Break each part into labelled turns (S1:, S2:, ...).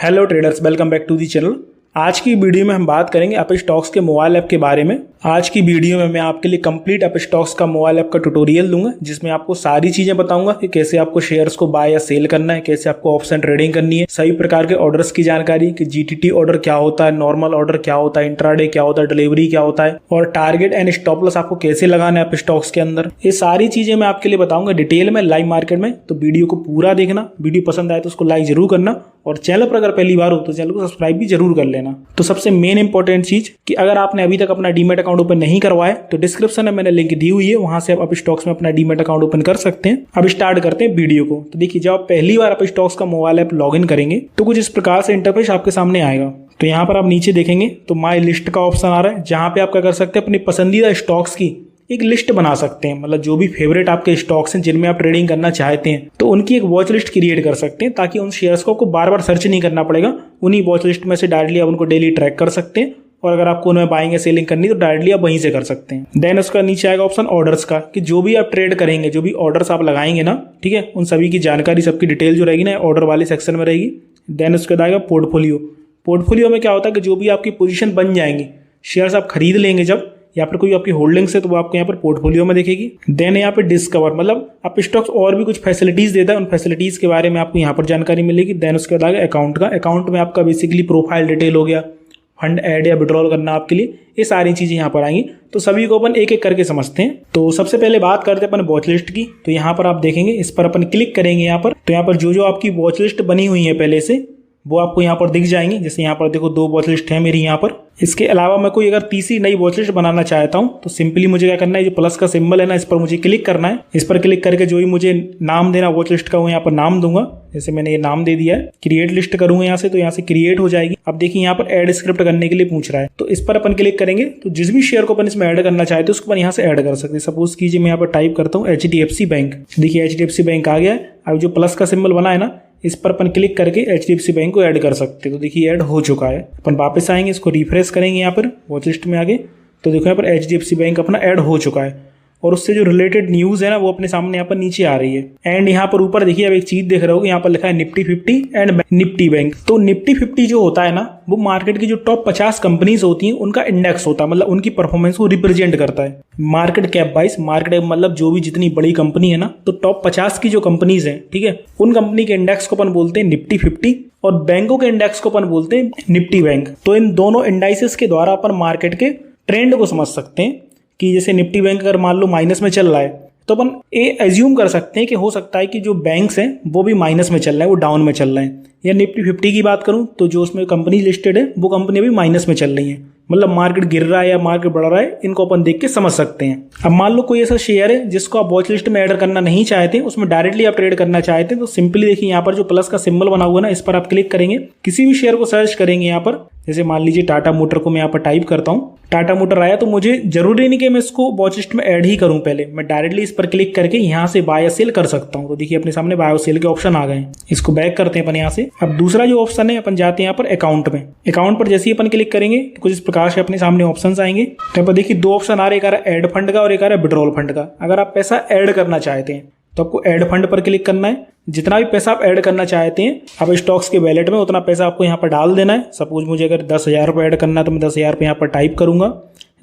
S1: Hello traders, welcome back to the channel. आज की video में हम बात करेंगे अपस्टॉक्स के मोबाइल ऐप के बारे में। आज की वीडियो में मैं आपके लिए कंप्लीट अपस्टॉक्स का मोबाइल ऐप का ट्यूटोरियल दूंगा, जिसमें आपको सारी चीजें बताऊंगा कि कैसे आपको शेयर्स को बाय या सेल करना है, कैसे आपको ऑप्शन ट्रेडिंग करनी है, सभी प्रकार के ऑर्डर्स की जानकारी कि जीटीटी ऑर्डर क्या होता है, नॉर्मल ऑर्डर क्या होता है, इंट्राडे क्या होता है, डिलीवरी क्या होता है और टारगेट एंड स्टॉप लॉस आपको कैसे लगाना है अपस्टॉक्स के अंदर। ये सारी चीजें मैं आपके लिए बताऊंगा डिटेल में लाइव मार्केट में। तो वीडियो को पूरा देखना, वीडियो पसंद आए तो उसको लाइक जरूर करना और चैनल पर अगर पहली बार हो तो चैनल को सब्सक्राइब भी जरूर कर लेना। तो सबसे मेन इंपॉर्टेंट चीज कि अगर आपने अभी तक अपना डीमैट अकाउंट ओपन नहीं करवाया तो डिस्क्रिप्शन में मैंने लिंक दी हुई है, वहां से आप अपस्टॉक्स में अपना डीमैट अकाउंट ओपन कर सकते हैं। अब स्टार्ट करते हैं वीडियो को। तो देखिए, जब आप पहली बार अपस्टॉक्स का मोबाइल ऐप लॉगिन करेंगे तो कुछ इस प्रकार से इंटरफेस आपके सामने आएगा। तो यहाँ पर आप नीचे देखेंगे तो माई लिस्ट का ऑप्शन आ रहा है, जहां पे आप क्या कर सकते हैं, अपनी पसंदीदा स्टॉक्स की एक लिस्ट बना सकते हैं। मतलब जो भी फेवरेट आपके स्टॉक्स हैं जिनमें आप ट्रेडिंग करना चाहते हैं, तो उनकी एक वॉच लिस्ट क्रिएट कर सकते हैं, ताकि उन शेयर्स को आपको बार बार सर्च नहीं करना पड़ेगा। उन्हीं वॉच लिस्ट में से डायरेक्टली आप उनको डेली ट्रैक कर सकते हैं और अगर आपको उनमें बाइंग या सेलिंग करनी तो डायरेक्टली आप वहीं से कर सकते हैं। देन उसका नीचे आएगा ऑप्शन ऑर्डर्स का, कि जो भी आप ट्रेड करेंगे, जो भी ऑर्डर्स आप लगाएंगे ना, ठीक है, उन सभी की जानकारी, सबकी डिटेल जो रहेगी ना ऑर्डर वाले सेक्शन में रहेगी। देन उसके बाद आएगा पोर्टफोलियो। पोर्टफोलियो में क्या होता है कि जो भी आपकी पोजीशन बन जाएंगी, शेयर्स आप खरीद लेंगे जब, या फिर कोई आपकी होल्डिंग्स है तो वो आपको यहाँ पर पोर्टफोलियो में दिखेगी। देन यहाँ पे डिस्कवर, मतलब आप स्टॉक्स और भी कुछ फैसिलिटीज देता है, उन फैसिलिटीज के बारे में आपको यहाँ पर जानकारी मिलेगी। देन उसके बाद अकाउंट का, अकाउंट में आपका बेसिकली प्रोफाइल डिटेल हो गया, फंड ऐड या विड्रॉल करना आपके लिए, ये सारी चीजें यहाँ पर आएंगी। तो सभी को अपन एक एक करके समझते हैं। तो सबसे पहले बात करते हैं अपन वॉच लिस्ट की। तो यहाँ पर आप देखेंगे, इस पर अपन क्लिक करेंगे यहाँ पर, तो यहाँ पर जो जो आपकी वॉच लिस्ट बनी हुई है पहले से वो आपको यहाँ पर दिख जाएंगी। जैसे यहाँ पर देखो 2 वॉच लिस्ट है मेरी यहाँ पर। इसके अलावा मैं कोई अगर तीसरी नई वॉच लिस्ट बनाना चाहता हूँ तो सिंपली मुझे क्या करना है, जो प्लस का सिंबल है ना, इस पर मुझे क्लिक करना है। इस पर क्लिक करके जो भी मुझे नाम देना वॉच लिस्ट का, वो यहाँ पर नाम दूंगा। जैसे मैंने ये नाम दे दिया है, क्रिएट लिस्ट करूंगा यहाँ से, तो यहाँ से क्रिएट हो जाएगी। अब देखिए यहाँ पर ऐड स्क्रिप्ट करने के लिए पूछ रहा है, तो इस पर अपन क्लिक करेंगे तो जिस भी शेयर को अपन इसमें ऐड करना चाहते हैं उसको अपन यहाँ से ऐड कर सकते हैं। सपोज कीजिए मैं यहाँ पर टाइप करता हूँ HDFC बैंक। देखिए HDFC बैंक आ गया है। अब जो प्लस का सिंबल बना है ना, इस पर अपन क्लिक करके HDFC बैंक को ऐड कर सकते हैं। तो देखिए ऐड हो चुका है। अपन वापस आएंगे, इसको रिफ्रेश करेंगे यहाँ पर वॉच लिस्ट में आगे, तो देखो यहाँ पर HDFC बैंक अपना ऐड हो चुका है और उससे जो रिलेटेड न्यूज है ना वो अपने सामने यहाँ पर नीचे आ रही है। एंड यहाँ पर ऊपर देखिए, अब एक चीज देख रहे हो, यहाँ पर लिखा है निफ्टी 50 एंड निफ्टी बैंक। तो निफ्टी 50 जो होता है ना, वो मार्केट की जो टॉप 50 कंपनीज होती हैं उनका इंडेक्स होता है, मतलब उनकी परफॉर्मेंस को रिप्रेजेंट करता है मार्केट कैप वाइज। मार्केट मतलब जो भी जितनी बड़ी कंपनी है ना, तो टॉप 50 की जो कंपनीज है, ठीक है, उन कंपनी के इंडेक्स को अपन बोलते हैं निफ्टी 50 और बैंकों के इंडेक्स को अपन बोलते हैं निफ्टी बैंक। तो इन दोनों इंडाइसेस के द्वारा अपन मार्केट के ट्रेंड को समझ सकते हैं कि जैसे निफ्टी बैंक अगर मान लो माइनस में चल रहा है तो अपन ये एज्यूम कर सकते हैं कि हो सकता है कि जो बैंक्स हैं वो भी माइनस में चल रहे हैं, वो डाउन में चल रहे हैं। या निफ्टी 50 की बात करूं तो जो उसमें कंपनी लिस्टेड है वो कंपनी भी माइनस में चल रही है, मतलब मार्केट गिर रहा है या मार्केट बढ़ रहा है, इनको अपन देख के समझ सकते हैं। अब मान लो कोई ऐसा शेयर है जिसको आप वॉच लिस्ट में ऐड करना नहीं चाहते, उसमें डायरेक्टली आप ट्रेड करना चाहते हैं, तो सिंपली देखिए यहाँ पर जो प्लस का सिंबल बना हुआ है ना, इस पर आप क्लिक करेंगे, किसी भी शेयर को सर्च करेंगे यहाँ पर। जैसे मान लीजिए टाटा मोटर को मैं यहाँ पर टाइप करता हूँ, टाटा मोटर आया, तो मुझे जरूरी नहीं कि मैं इसको वॉच लिस्ट में ऐड ही करूं, पहले मैं डायरेक्टली इस पर क्लिक करके यहाँ से बाय या सेल कर सकता हूं। तो देखिए अपने सामने बाय और सेल के ऑप्शन आ गए। इसको बैक करते हैं अपन यहाँ से। अब दूसरा जो ऑप्शन है, अपन जाते हैं यहाँ पर अकाउंट में। अकाउंट पर जैसे ही अपन क्लिक करेंगे तो कुछ इस प्रकार से अपने सामने ऑप्शन आएंगे। तो यहाँ पर देखिए 2 ऑप्शन आ रहे हैं, एक आ रहा है एड फंड का और एक आ रहा है विड्रॉल फंड का। अगर आप पैसा ऐड करना चाहते हैं तो आपको ऐड फंड पर क्लिक करना है। जितना भी पैसा आप ऐड करना चाहते हैं आप स्टॉक्स के वैलेट में, उतना पैसा आपको यहाँ पर डाल देना है। सपोज मुझे अगर 10,000 रुपये ऐड करना है तो मैं 10,000 रुपये यहाँ पर टाइप करूंगा।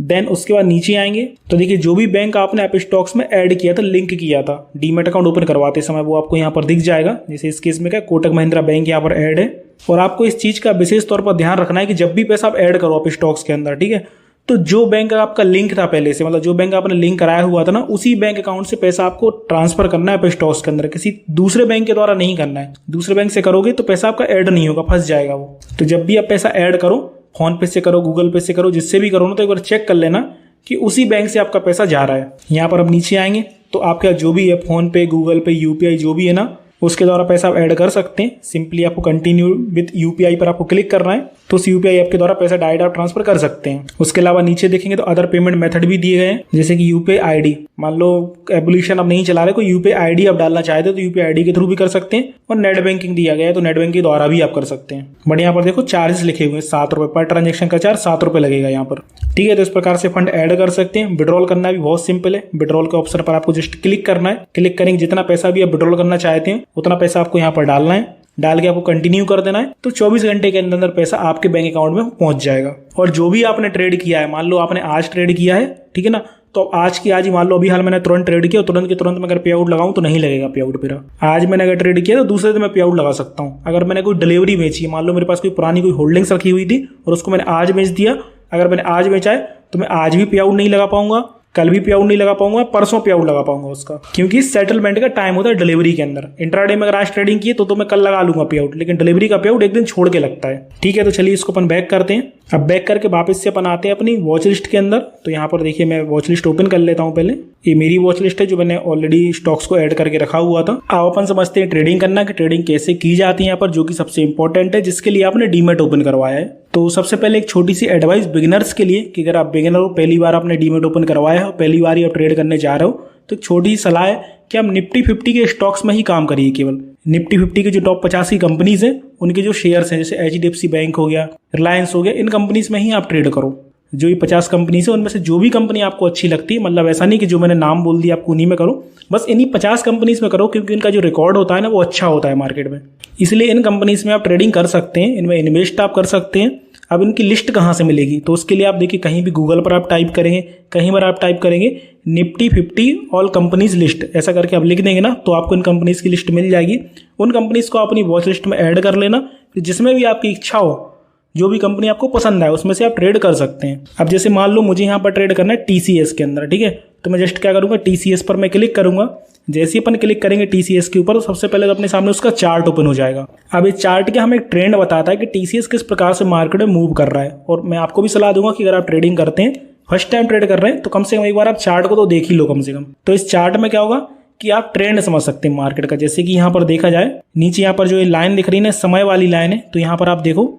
S1: देन उसके बाद नीचे आएंगे तो देखिए जो भी बैंक आपने आप स्टॉक्स में ऐड किया था, लिंक किया था डीमैट अकाउंट ओपन करवाते समय, वो आपको यहाँ पर दिख जाएगा। जैसे इस केस में क्या, कोटक महिंद्रा बैंक यहाँ पर ऐड है। और आपको इस चीज का विशेष तौर पर ध्यान रखना है कि जब भी पैसा आप ऐड करो आप स्टॉक्स के अंदर, ठीक है, तो जो बैंक आपका लिंक था पहले से, मतलब जो बैंक आपने लिंक कराया हुआ था ना, उसी बैंक अकाउंट से पैसा आपको ट्रांसफर करना है स्टॉक्स के अंदर, किसी दूसरे बैंक के द्वारा नहीं करना है। दूसरे बैंक से करोगे तो पैसा आपका ऐड नहीं होगा, फंस जाएगा वो। तो जब भी आप पैसा ऐड करो, फोन पे से करो, गूगल पे से करो, जिससे भी करो ना, तो एक बार चेक कर लेना कि उसी बैंक से आपका पैसा जा रहा है। यहाँ पर अब नीचे आएंगे तो आपका जो भी है, फोन पे, गूगल पे, यूपीआई जो भी है ना, उसके द्वारा पैसा आप ऐड कर सकते हैं। सिंपली आपको कंटिन्यू विद यूपीआई पर आपको क्लिक करना है, तो उस यूपीआई ऐप के द्वारा पैसा डायरेक्ट आप ट्रांसफर कर सकते हैं। उसके अलावा नीचे देखेंगे तो अदर पेमेंट मेथड भी दिए गए हैं, जैसे कि यूपीआई आईडी। मान लो एबोल्यूशन अब नहीं चला रहे, कोई यूपीआई आईडी आप डालना चाहते हो तो यूपीआई आईडी के थ्रू भी कर सकते हैं। और नेट बैंकिंग दिया गया है तो नेट बैंकिंग के द्वारा भी आप कर सकते हैं। बट यहाँ पर देखो चार्जेस लिखे हुए हैं, 7 रुपए पर ट्रांजेक्शन का चार्ज 7 रुपए लगेगा यहाँ पर, ठीक है। तो इस प्रकार से फंड ऐड कर सकते हैं। विड्रॉल करना भी बहुत सिंपल है। विड्रॉल के ऑप्शन पर आपको जस्ट क्लिक करना है। क्लिक करेंगे, जितना पैसा भी आप विड्रॉल करना चाहते हैं उतना पैसा आपको यहाँ पर डालना है। डाल के आपको कंटिन्यू कर देना है, तो 24 घंटे के अंदर पैसा आपके बैंक अकाउंट में पहुंच जाएगा। और जो भी आपने ट्रेड किया है, मान लो आपने आज ट्रेड किया है, ठीक है ना, तो आज की आज ही मान लो अभी हाल मैंने तुरंत ट्रेड किया, तुरंत के तुरंत मैं अगर पे आउट लगाऊं तो नहीं लगेगा पे आउट मेरा। आज मैंने अगर ट्रेड किया तो दूसरे दिन मैं पे आउट लगा सकता हूं। अगर मैंने कोई डिलीवरी बेची, मान लो मेरे पास कोई पुरानी कोई होल्डिंग्स रखी हुई थी और उसको मैंने आज बेच दिया, अगर मैंने आज बेचा है तो मैं आज भी पे आउट नहीं लगा पाऊंगा, कल भी पे आउट नहीं लगा पाऊंगा, परसों पे आउट लगा पाऊंगा उसका, क्योंकि सेटलमेंट का टाइम होता है डिलीवरी के अंदर। इंट्राडे में अगर आज ट्रेडिंग की तो मैं कल लगा लूंगा पे आउट, लेकिन डिलीवरी का पे आउट एक दिन छोड़ के लगता है। ठीक है, तो चलिए इसको अपन बैक करते हैं। अब बैक करके वापस से अपन आते हैं अपनी वॉच लिस्ट के अंदर। तो यहाँ पर देखिए मैं वॉच लिस्ट ओपन कर लेता हूँ। पहले ये मेरी वॉच लिस्ट है जो मैंने ऑलरेडी स्टॉक्स को ऐड करके रखा हुआ था। अब अपन समझते हैं ट्रेडिंग करना कि ट्रेडिंग कैसे की जाती है यहाँ पर, जो कि सबसे इंपॉर्टेंट है, जिसके लिए आपने डीमेट ओपन करवाया है। तो सबसे पहले एक छोटी सी एडवाइस बिगिनर्स के लिए कि अगर आप बिगिनर हो, पहली बार आपने डीमेट ओपन करवाया हो, पहली बार ही आप ट्रेड करने जा रहे हो, तो एक छोटी सी सलाह है कि आप निफ्टी 50 के स्टॉक्स में ही काम करिए। केवल निफ्टी 50 के जो टॉप 50 की कंपनीज हैं उनके जो शेयर्स हैं, जैसे HDFC बैंक हो गया, रिलायंस हो गया, इन कंपनीज में ही आप ट्रेड करो। जो ये 50 कंपनीज है उनमें से जो भी कंपनी आपको अच्छी लगती है, मतलब ऐसा नहीं कि जो मैंने नाम बोल दिया आपको उन्हीं में करो, बस इन्हीं 50 कंपनीज में करो, क्योंकि इनका जो रिकॉर्ड होता है ना वो अच्छा होता है मार्केट में। इसलिए इन कंपनीज में आप ट्रेडिंग कर सकते हैं, इनमें इन्वेस्ट आप कर सकते हैं। अब इनकी लिस्ट कहाँ से मिलेगी, तो उसके लिए आप देखिए कहीं भी गूगल पर आप टाइप करेंगे, कहीं पर आप टाइप करेंगे निफ्टी 50 ऑल कंपनीज लिस्ट, ऐसा करके आप लिख देंगे ना, तो आपको इन कंपनीज की लिस्ट मिल जाएगी। उन कंपनीज को अपनी वॉच लिस्ट में ऐड कर लेना, जिसमें भी आपकी इच्छा हो, जो भी कंपनी आपको पसंद आए उसमें से आप ट्रेड कर सकते हैं। अब जैसे मान लो मुझे यहाँ पर ट्रेड करना है TCS के अंदर, ठीक है, तो मैं जस्ट क्या करूँगा, TCS पर मैं क्लिक करूँगा। जैसे ही अपन क्लिक करेंगे TCS के ऊपर, तो सबसे पहले तो अपने सामने उसका चार्ट ओपन हो जाएगा। अब इस चार्ट के हमें एक ट्रेंड बताता है कि TCS किस प्रकार से मार्केट में मूव कर रहा है। और मैं आपको भी सलाह दूंगा कि अगर आप ट्रेडिंग करते हैं, फर्स्ट टाइम ट्रेड कर रहे हैं, तो कम से कम एक बार आप चार्ट को तो देख ही लो कम से कम। तो इस चार्ट में क्या होगा कि आप ट्रेंड समझ सकते हैं मार्केट का। जैसे कि यहाँ पर देखा जाए, नीचे यहाँ पर जो ये लाइन दिख रही है ना, समय वाली लाइन है, तो यहाँ पर आप देखो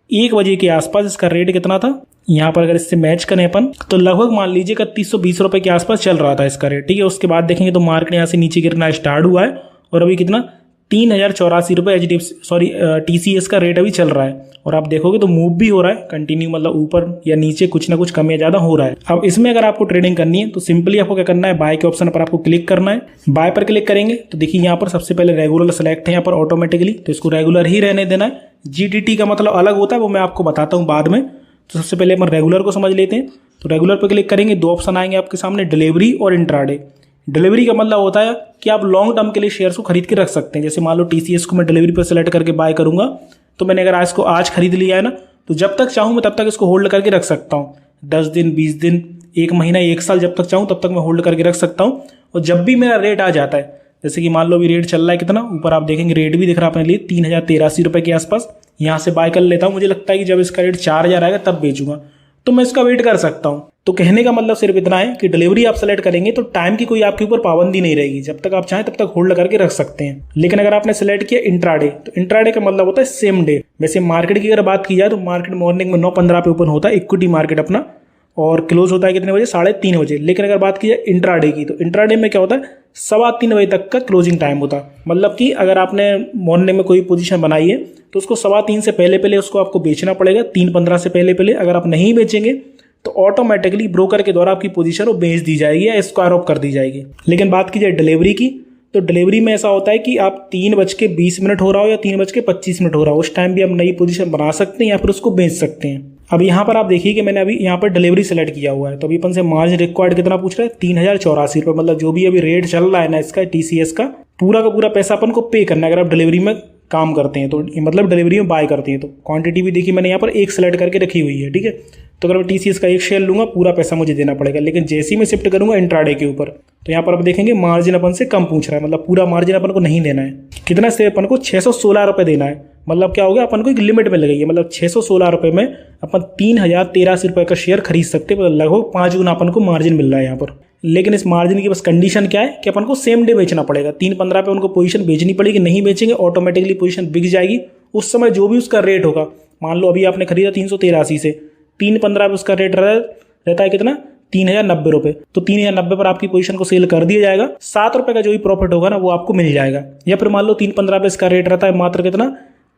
S1: 1 बजे के आसपास इसका रेट कितना था। यहाँ पर अगर इससे मैच करें अपन, तो लगभग मान लीजिए 3120 रुपए के आसपास चल रहा था इसका रेट, ठीक है। उसके बाद देखेंगे तो मार्केट यहाँ से नीचे गिरना स्टार्ट हुआ है और अभी कितना 3084 रुपये TCS का रेट अभी चल रहा है। और आप देखोगे तो मूव भी हो रहा है कंटिन्यू, मतलब ऊपर या नीचे कुछ ना कुछ कम या ज़्यादा हो रहा है। अब इसमें अगर आपको ट्रेडिंग करनी है तो सिंपली आपको क्या करना है, बाय के ऑप्शन पर आपको क्लिक करना है। बाय पर क्लिक करेंगे तो देखिए यहाँ पर सबसे पहले रेगुलर सेलेक्ट है यहाँ पर ऑटोमेटिकली, तो इसको रेगुलर ही रहने देना है। GDT का मतलब अलग होता है, वो मैं आपको बताता हूँ बाद में। तो सबसे पहले अपन रेगुलर को समझ लेते हैं। तो रेगुलर पर क्लिक करेंगे, 2 ऑप्शन आएंगे आपके सामने, डिलीवरी और इंट्राडे। डिलीवरी का मतलब होता है कि आप लॉन्ग टर्म के लिए शेयर्स को खरीद के रख सकते हैं। जैसे मान लो TCS को मैं डिलीवरी पर सेलेक्ट करके बाय करूंगा, तो मैंने अगर आज को आज खरीद लिया है ना, तो जब तक चाहूँ मैं तब तक इसको होल्ड करके रख सकता हूँ। 10 दिन, 20 दिन, 1 महीना, 1 साल, जब तक चाहूँ तब तक मैं होल्ड करके रख सकता हूँ। और जब भी मेरा रेट आ जाता है, जैसे कि मान लो अभी रेट चल रहा है कितना, ऊपर आप देखेंगे रेट भी दिख रहा है अपने लिए 3083 रुपये के आसपास, यहाँ से बाय कर लेता हूँ। मुझे लगता है कि जब इसका रेट 4000 आएगा तब बेचूंगा, तो मैं इसका वेट कर सकता हूँ। तो कहने का मतलब सिर्फ इतना है कि डिलीवरी आप सेलेक्ट करेंगे तो टाइम की कोई आपके ऊपर पाबंदी नहीं रहेगी, जब तक आप चाहें तब तक होल्ड करके रख सकते हैं। लेकिन अगर आपने सेलेक्ट किया इंट्राडे, तो इंट्राडे का मतलब होता है सेम डे। वैसे मार्केट की अगर बात की जाए तो मार्केट मॉर्निंग में 9:15 पे ओपन होता है इक्विटी मार्केट अपना, और क्लोज होता है कितने बजे, 3:30 बजे। लेकिन अगर बात की जाए इंट्राडे की, तो इंट्राडे में क्या होता है, 3:15 बजे तक का क्लोजिंग टाइम होता है। मतलब कि अगर आपने मॉर्निंग में कोई पोजीशन बनाई है तो उसको 3:15 से पहले उसको आपको बेचना पड़ेगा, 3:15 से पहले। अगर आप नहीं बेचेंगे तो ऑटोमेटिकली ब्रोकर के द्वारा आपकी पोजीशन वो बेच दी जाएगी या स्क्वायर ऑफ कर दी जाएगी। लेकिन बात की जाए डिलीवरी की, तो डिलीवरी में ऐसा होता है कि आप 3:20 हो रहा हो या 3:25 हो रहा हो, उस टाइम भी आप नई पोजीशन बना सकते हैं या फिर उसको बेच सकते हैं। अब यहाँ पर आप देखिए कि मैंने अभी यहाँ पर डिलीवरी सेलेक्ट किया हुआ है, तो अभी अपन से मार्जिन रिक्वायर्ड कितना पूछ रहा है, 3084 रुपये। मतलब जो भी अभी रेट चल रहा है ना इसका TCS का, पूरा का पूरा पैसा अपन को पे करना है अगर आप डिलीवरी में काम करते हैं तो, मतलब डिलीवरी में बाय करते हैं तो। क्वांटिटी भी देखिए मैंने यहाँ पर 1 सेलेक्ट करके रखी हुई है, ठीक है। तो अगर मैं TCS का 1 शेयर लूंगा, पूरा पैसा मुझे देना पड़ेगा। लेकिन जैसे ही मैं शिफ्ट करूंगा इंट्राडे के ऊपर, तो यहाँ पर आप देखेंगे मार्जिन अपन से कम पूछ रहा है, मतलब पूरा मार्जिन अपन को नहीं देना है। कितना से अपन को 616 रुपये देना है। मतलब क्या हो गया, अपन को एक लिमिट में लगाइए, मतलब 616 रुपये में अपन 3083 रुपये का शेयर खरीद सकते हैं, मतलब लगभग 5 गुना अपन को मार्जिन मिल रहा है यहाँ पर। लेकिन इस मार्जिन की बस कंडीशन क्या है कि अपन को सेम डे बेचना पड़ेगा, 3:15 पे उनको पोजीशन बेचनी पड़ेगी। नहीं बेचेंगे ऑटोमेटिकली पोजीशन बिक जाएगी। उस समय जो भी उसका रेट होगा, मान लो अभी आपने खरीदा 383 से, 3:15 पे उसका रेट रहता है कितना, 3090 रुपये। तो 3090 पर आपकी पोजीशन को सेल कर दिया जाएगा, 7 रुपये का जो भी प्रॉफिट होगा ना वो आपको मिल जाएगा। या फिर मान लो 3:15 पे इसका रेट रहता है मात्र कितना,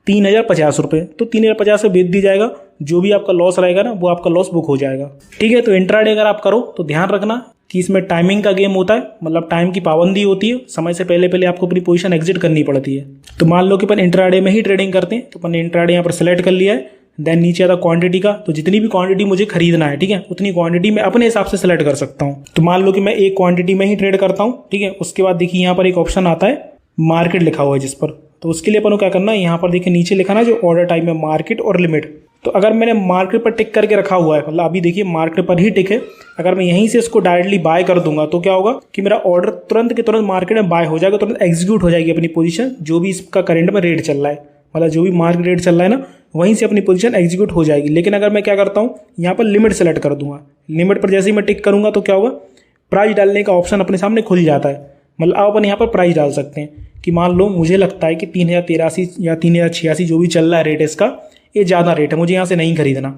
S1: 3050 रुपये, तो 3050 से बेच दी जाएगा। जो भी आपका लॉस रहेगा ना वो आपका लॉस बुक हो जाएगा, ठीक है। तो इंट्राडे अगर आप करो तो ध्यान रखना कि इसमें टाइमिंग का गेम होता है, मतलब टाइम की पाबंदी होती है, समय से पहले पहले आपको अपनी पोजीशन एग्जिट करनी पड़ती है। तो मान लो कि अपन इंट्राडे में ही ट्रेडिंग करते हैं, तो अपन ने इंट्राडे यहाँ पर सेलेक्ट कर लिया है। देन नीचे आता क्वांटिटी का, तो जितनी भी क्वांटिटी मुझे खरीदना है, ठीक है, उतनी क्वांटिटी मैं अपने हिसाब से सेलेक्ट कर सकता हूँ। तो मान लो कि मैं एक क्वांटिटी में ही ट्रेड करता हूँ, ठीक है। उसके बाद देखिए यहाँ पर एक ऑप्शन आता है मार्केट लिखा हुआ है जिस पर, तो उसके लिए अपन को क्या करना है, यहाँ पर देखिए नीचे लिखा ना जो ऑर्डर टाइप में मार्केट और लिमिट। तो अगर मैंने मार्केट पर टिक करके रखा हुआ है, मतलब अभी देखिए मार्केट पर ही टिक है, अगर मैं यहीं से इसको डायरेक्टली बाय कर दूंगा तो क्या होगा कि मेरा ऑर्डर तुरंत के तुरंत मार्केट में बाय हो जाएगा, तुरंत एग्जीक्यूट हो जाएगी अपनी पोजीशन, जो भी इसका करंट में रेट चल रहा है, मतलब जो भी मार्केट रेट चल रहा है ना, वहीं से अपनी पोजीशन एग्जीक्यूट हो जाएगी। लेकिन अगर मैं क्या करता हूँ, यहाँ पर लिमिट सेलेक्ट कर दूंगा, लिमिट पर जैसे ही मैं टिक करूंगा तो क्या होगा, प्राइस डालने का ऑप्शन अपने सामने खुल जाता है। मतलब आप अपन यहाँ पर प्राइस डाल सकते हैं कि मान लो मुझे लगता है कि 3083 या 3086 जो भी चल रहा है रेट इसका, ये ज़्यादा रेट है, मुझे यहाँ से नहीं खरीदना।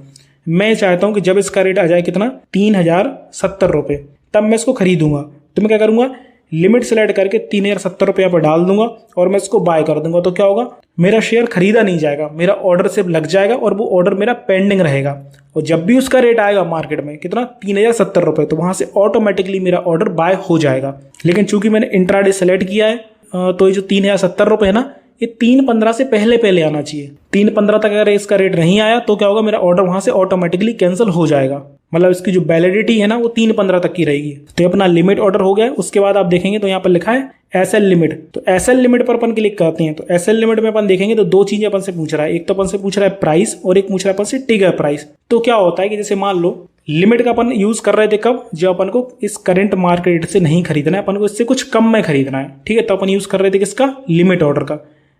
S1: मैं चाहता हूँ कि जब इसका रेट आ जाए कितना, 3070 रुपये, तब मैं इसको खरीदूंगा। तो मैं क्या करूँगा, लिमिट सेलेक्ट करके 3070 रुपये पर डाल दूंगा और मैं इसको बाय कर दूंगा। तो क्या होगा, मेरा शेयर खरीदा नहीं जाएगा, मेरा ऑर्डर सिर्फ लग जाएगा और वो ऑर्डर मेरा पेंडिंग रहेगा। और जब भी उसका रेट आएगा मार्केट में कितना, 3070 रुपये, तो वहाँ से ऑटोमेटिकली मेरा ऑर्डर बाय हो जाएगा। लेकिन चूंकि मैंने इंट्राडे सेलेक्ट किया है, तो ये जो 3070 रुपये है ना, ये 3:15 से पहले पहले आना चाहिए। 3:15 तक अगर इसका रेट नहीं आया तो क्या होगा, मेरा ऑर्डर वहां से ऑटोमेटिकली कैंसिल हो जाएगा। मतलब इसकी जो वैलिडिटी है ना वो 3:15 तक की रहेगी। तो ये अपना लिमिट ऑर्डर हो गया। उसके बाद आप देखेंगे तो यहाँ पर लिखा है एसएल लिमिट। तो एसएल लिमिट पर अपन क्लिक करते हैं। तो एसएल लिमिट में अपन देखेंगे तो दो चीजें अपन से पूछ रहा है, एक तो अपन से पूछ रहा है प्राइस और एक पूछ रहा है अपन से टिगर प्राइस। तो क्या होता है कि जैसे मान लो लिमिट का अपन यूज कर रहे थे कब, जब अपन को इस करंट मार्केट से नहीं खरीदना है, अपन को इससे कुछ कम में खरीदना है, ठीक है, तो अपन यूज कर रहे थे किसका, लिमिट ऑर्डर का।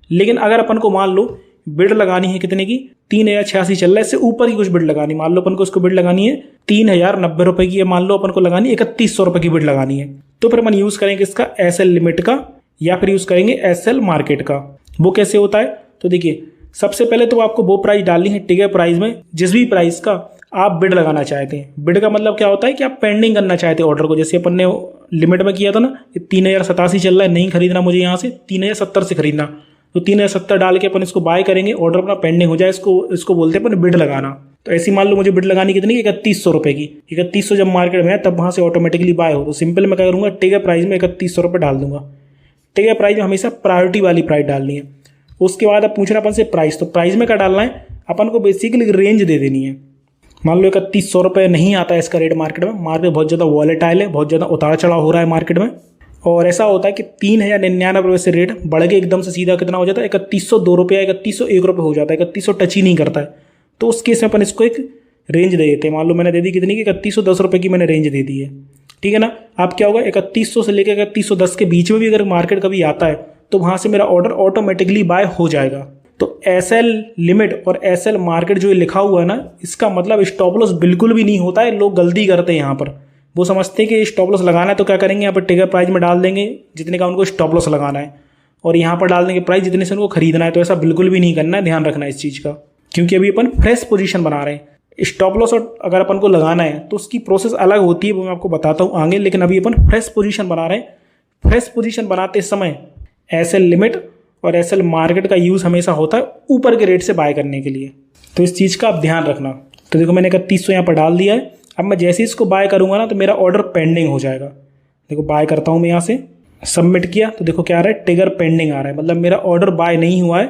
S1: लेकिन अगर अपन को मान लो बिड लगानी है कितने की, 3086 चल रहा है, इससे ऊपर की कुछ बिड लगानी, मान लो अपन को इसको बिड लगानी है 3090 रुपए की, मान लो अपन को लगानी है 3100 रुपए की बिड लगानी है, तो फिर अपन यूज करेंगे इसका एसएल लिमिट का या फिर यूज करेंगे एसएल मार्केट का। वो कैसे होता है, तो देखिए सबसे पहले तो आपको वो प्राइस डालनी है टिगर प्राइस में जिस भी प्राइस का आप बिड लगाना चाहते हैं। बिड का मतलब क्या होता है कि आप पेंडिंग करना चाहते हैं ऑर्डर को। जैसे अपन ने लिमिट में किया था ना, 3087 चल रहा है, नहीं खरीदना मुझे, यहाँ से 3070 से खरीदना, तो 3070 डाल के अपन इसको बाय करेंगे, ऑर्डर अपना पेंडिंग हो जाए, इसको बोलते हैं अपन बिड लगाना। तो ऐसी मान लो मुझे बिड लगानी कितनी, 3100 रुपए की। 3100 जब मार्केट में है तब वहां से ऑटोमेटिकली बाय हो, तो सिंपल मैं क्या करूंगा, टिगर प्राइस में 3100 रुपये डाल दूंगा। टिगर प्राइस में हमेशा प्रायोरिटी वाली प्राइस डालनी है। उसके बाद अब पूछ रहा अपन से प्राइस, तो प्राइस में क्या डालना है, अपन को बेसिकली रेंज दे देनी है। मान लो 3100 रुपये नहीं आता है इसका रेट मार्केट में, मार्केट बहुत ज़्यादा वॉलेटाइल है, बहुत ज़्यादा उतार चढ़ाव हो रहा है मार्केट में, और ऐसा होता है कि 3099 रुपये से रेट बढ़ के एकदम से सीधा कितना हो जाता है, 3102 रुपये, 3101 रुपये हो जाता है, 3100 टच ही नहीं करता है। तो उस केस में अपन इसको एक रेंज दे देते हैं। मान लो मैंने दे दी कितनी की, 3110 रुपये की मैंने रेंज दे दी है, ठीक है ना। आप क्या होगा, 3100 से लेकर 3110 के बीच में भी अगर मार्केट कभी आता है तो वहाँ से मेरा ऑर्डर ऑटोमेटिकली बाय हो जाएगा। तो एसएल लिमिट और एसएल मार्केट जो लिखा हुआ है ना, इसका मतलब स्टॉप लॉस बिल्कुल भी नहीं होता है। लोग गलती करते हैं यहाँ पर, वो समझते हैं कि स्टॉप लॉस लगाना है तो क्या करेंगे, यहाँ पर टिगर प्राइस में डाल देंगे जितने का उनको स्टॉप लॉस लगाना है, और यहाँ पर डाल देंगे प्राइस जितने से उनको खरीदना है। तो ऐसा बिल्कुल भी नहीं करना है, ध्यान रखना है इस चीज़ का, क्योंकि अभी अपन फ्रेश पोजीशन बना रहे हैं। स्टॉप लॉस अगर अपन को लगाना है तो उसकी प्रोसेस अलग होती है, वो मैं आपको बताता हूँ आगे। लेकिन अभी अपन फ्रेश पोजीशन बना रहे हैं। फ्रेश पोजीशन बनाते समय एसएल लिमिट और एसएल मार्केट का यूज़ हमेशा होता है ऊपर के रेट से बाय करने के लिए, तो इस चीज़ का आप ध्यान रखना। तो देखो मैंने 3100 यहाँ पर डाल दिया है। अब मैं जैसे ही इसको बाय करूंगा ना तो मेरा ऑर्डर पेंडिंग हो जाएगा। देखो बाय करता हूँ मैं, यहाँ से सबमिट किया तो देखो क्या आ रहा है, टिगर पेंडिंग आ रहा है, मतलब मेरा ऑर्डर बाय नहीं हुआ है।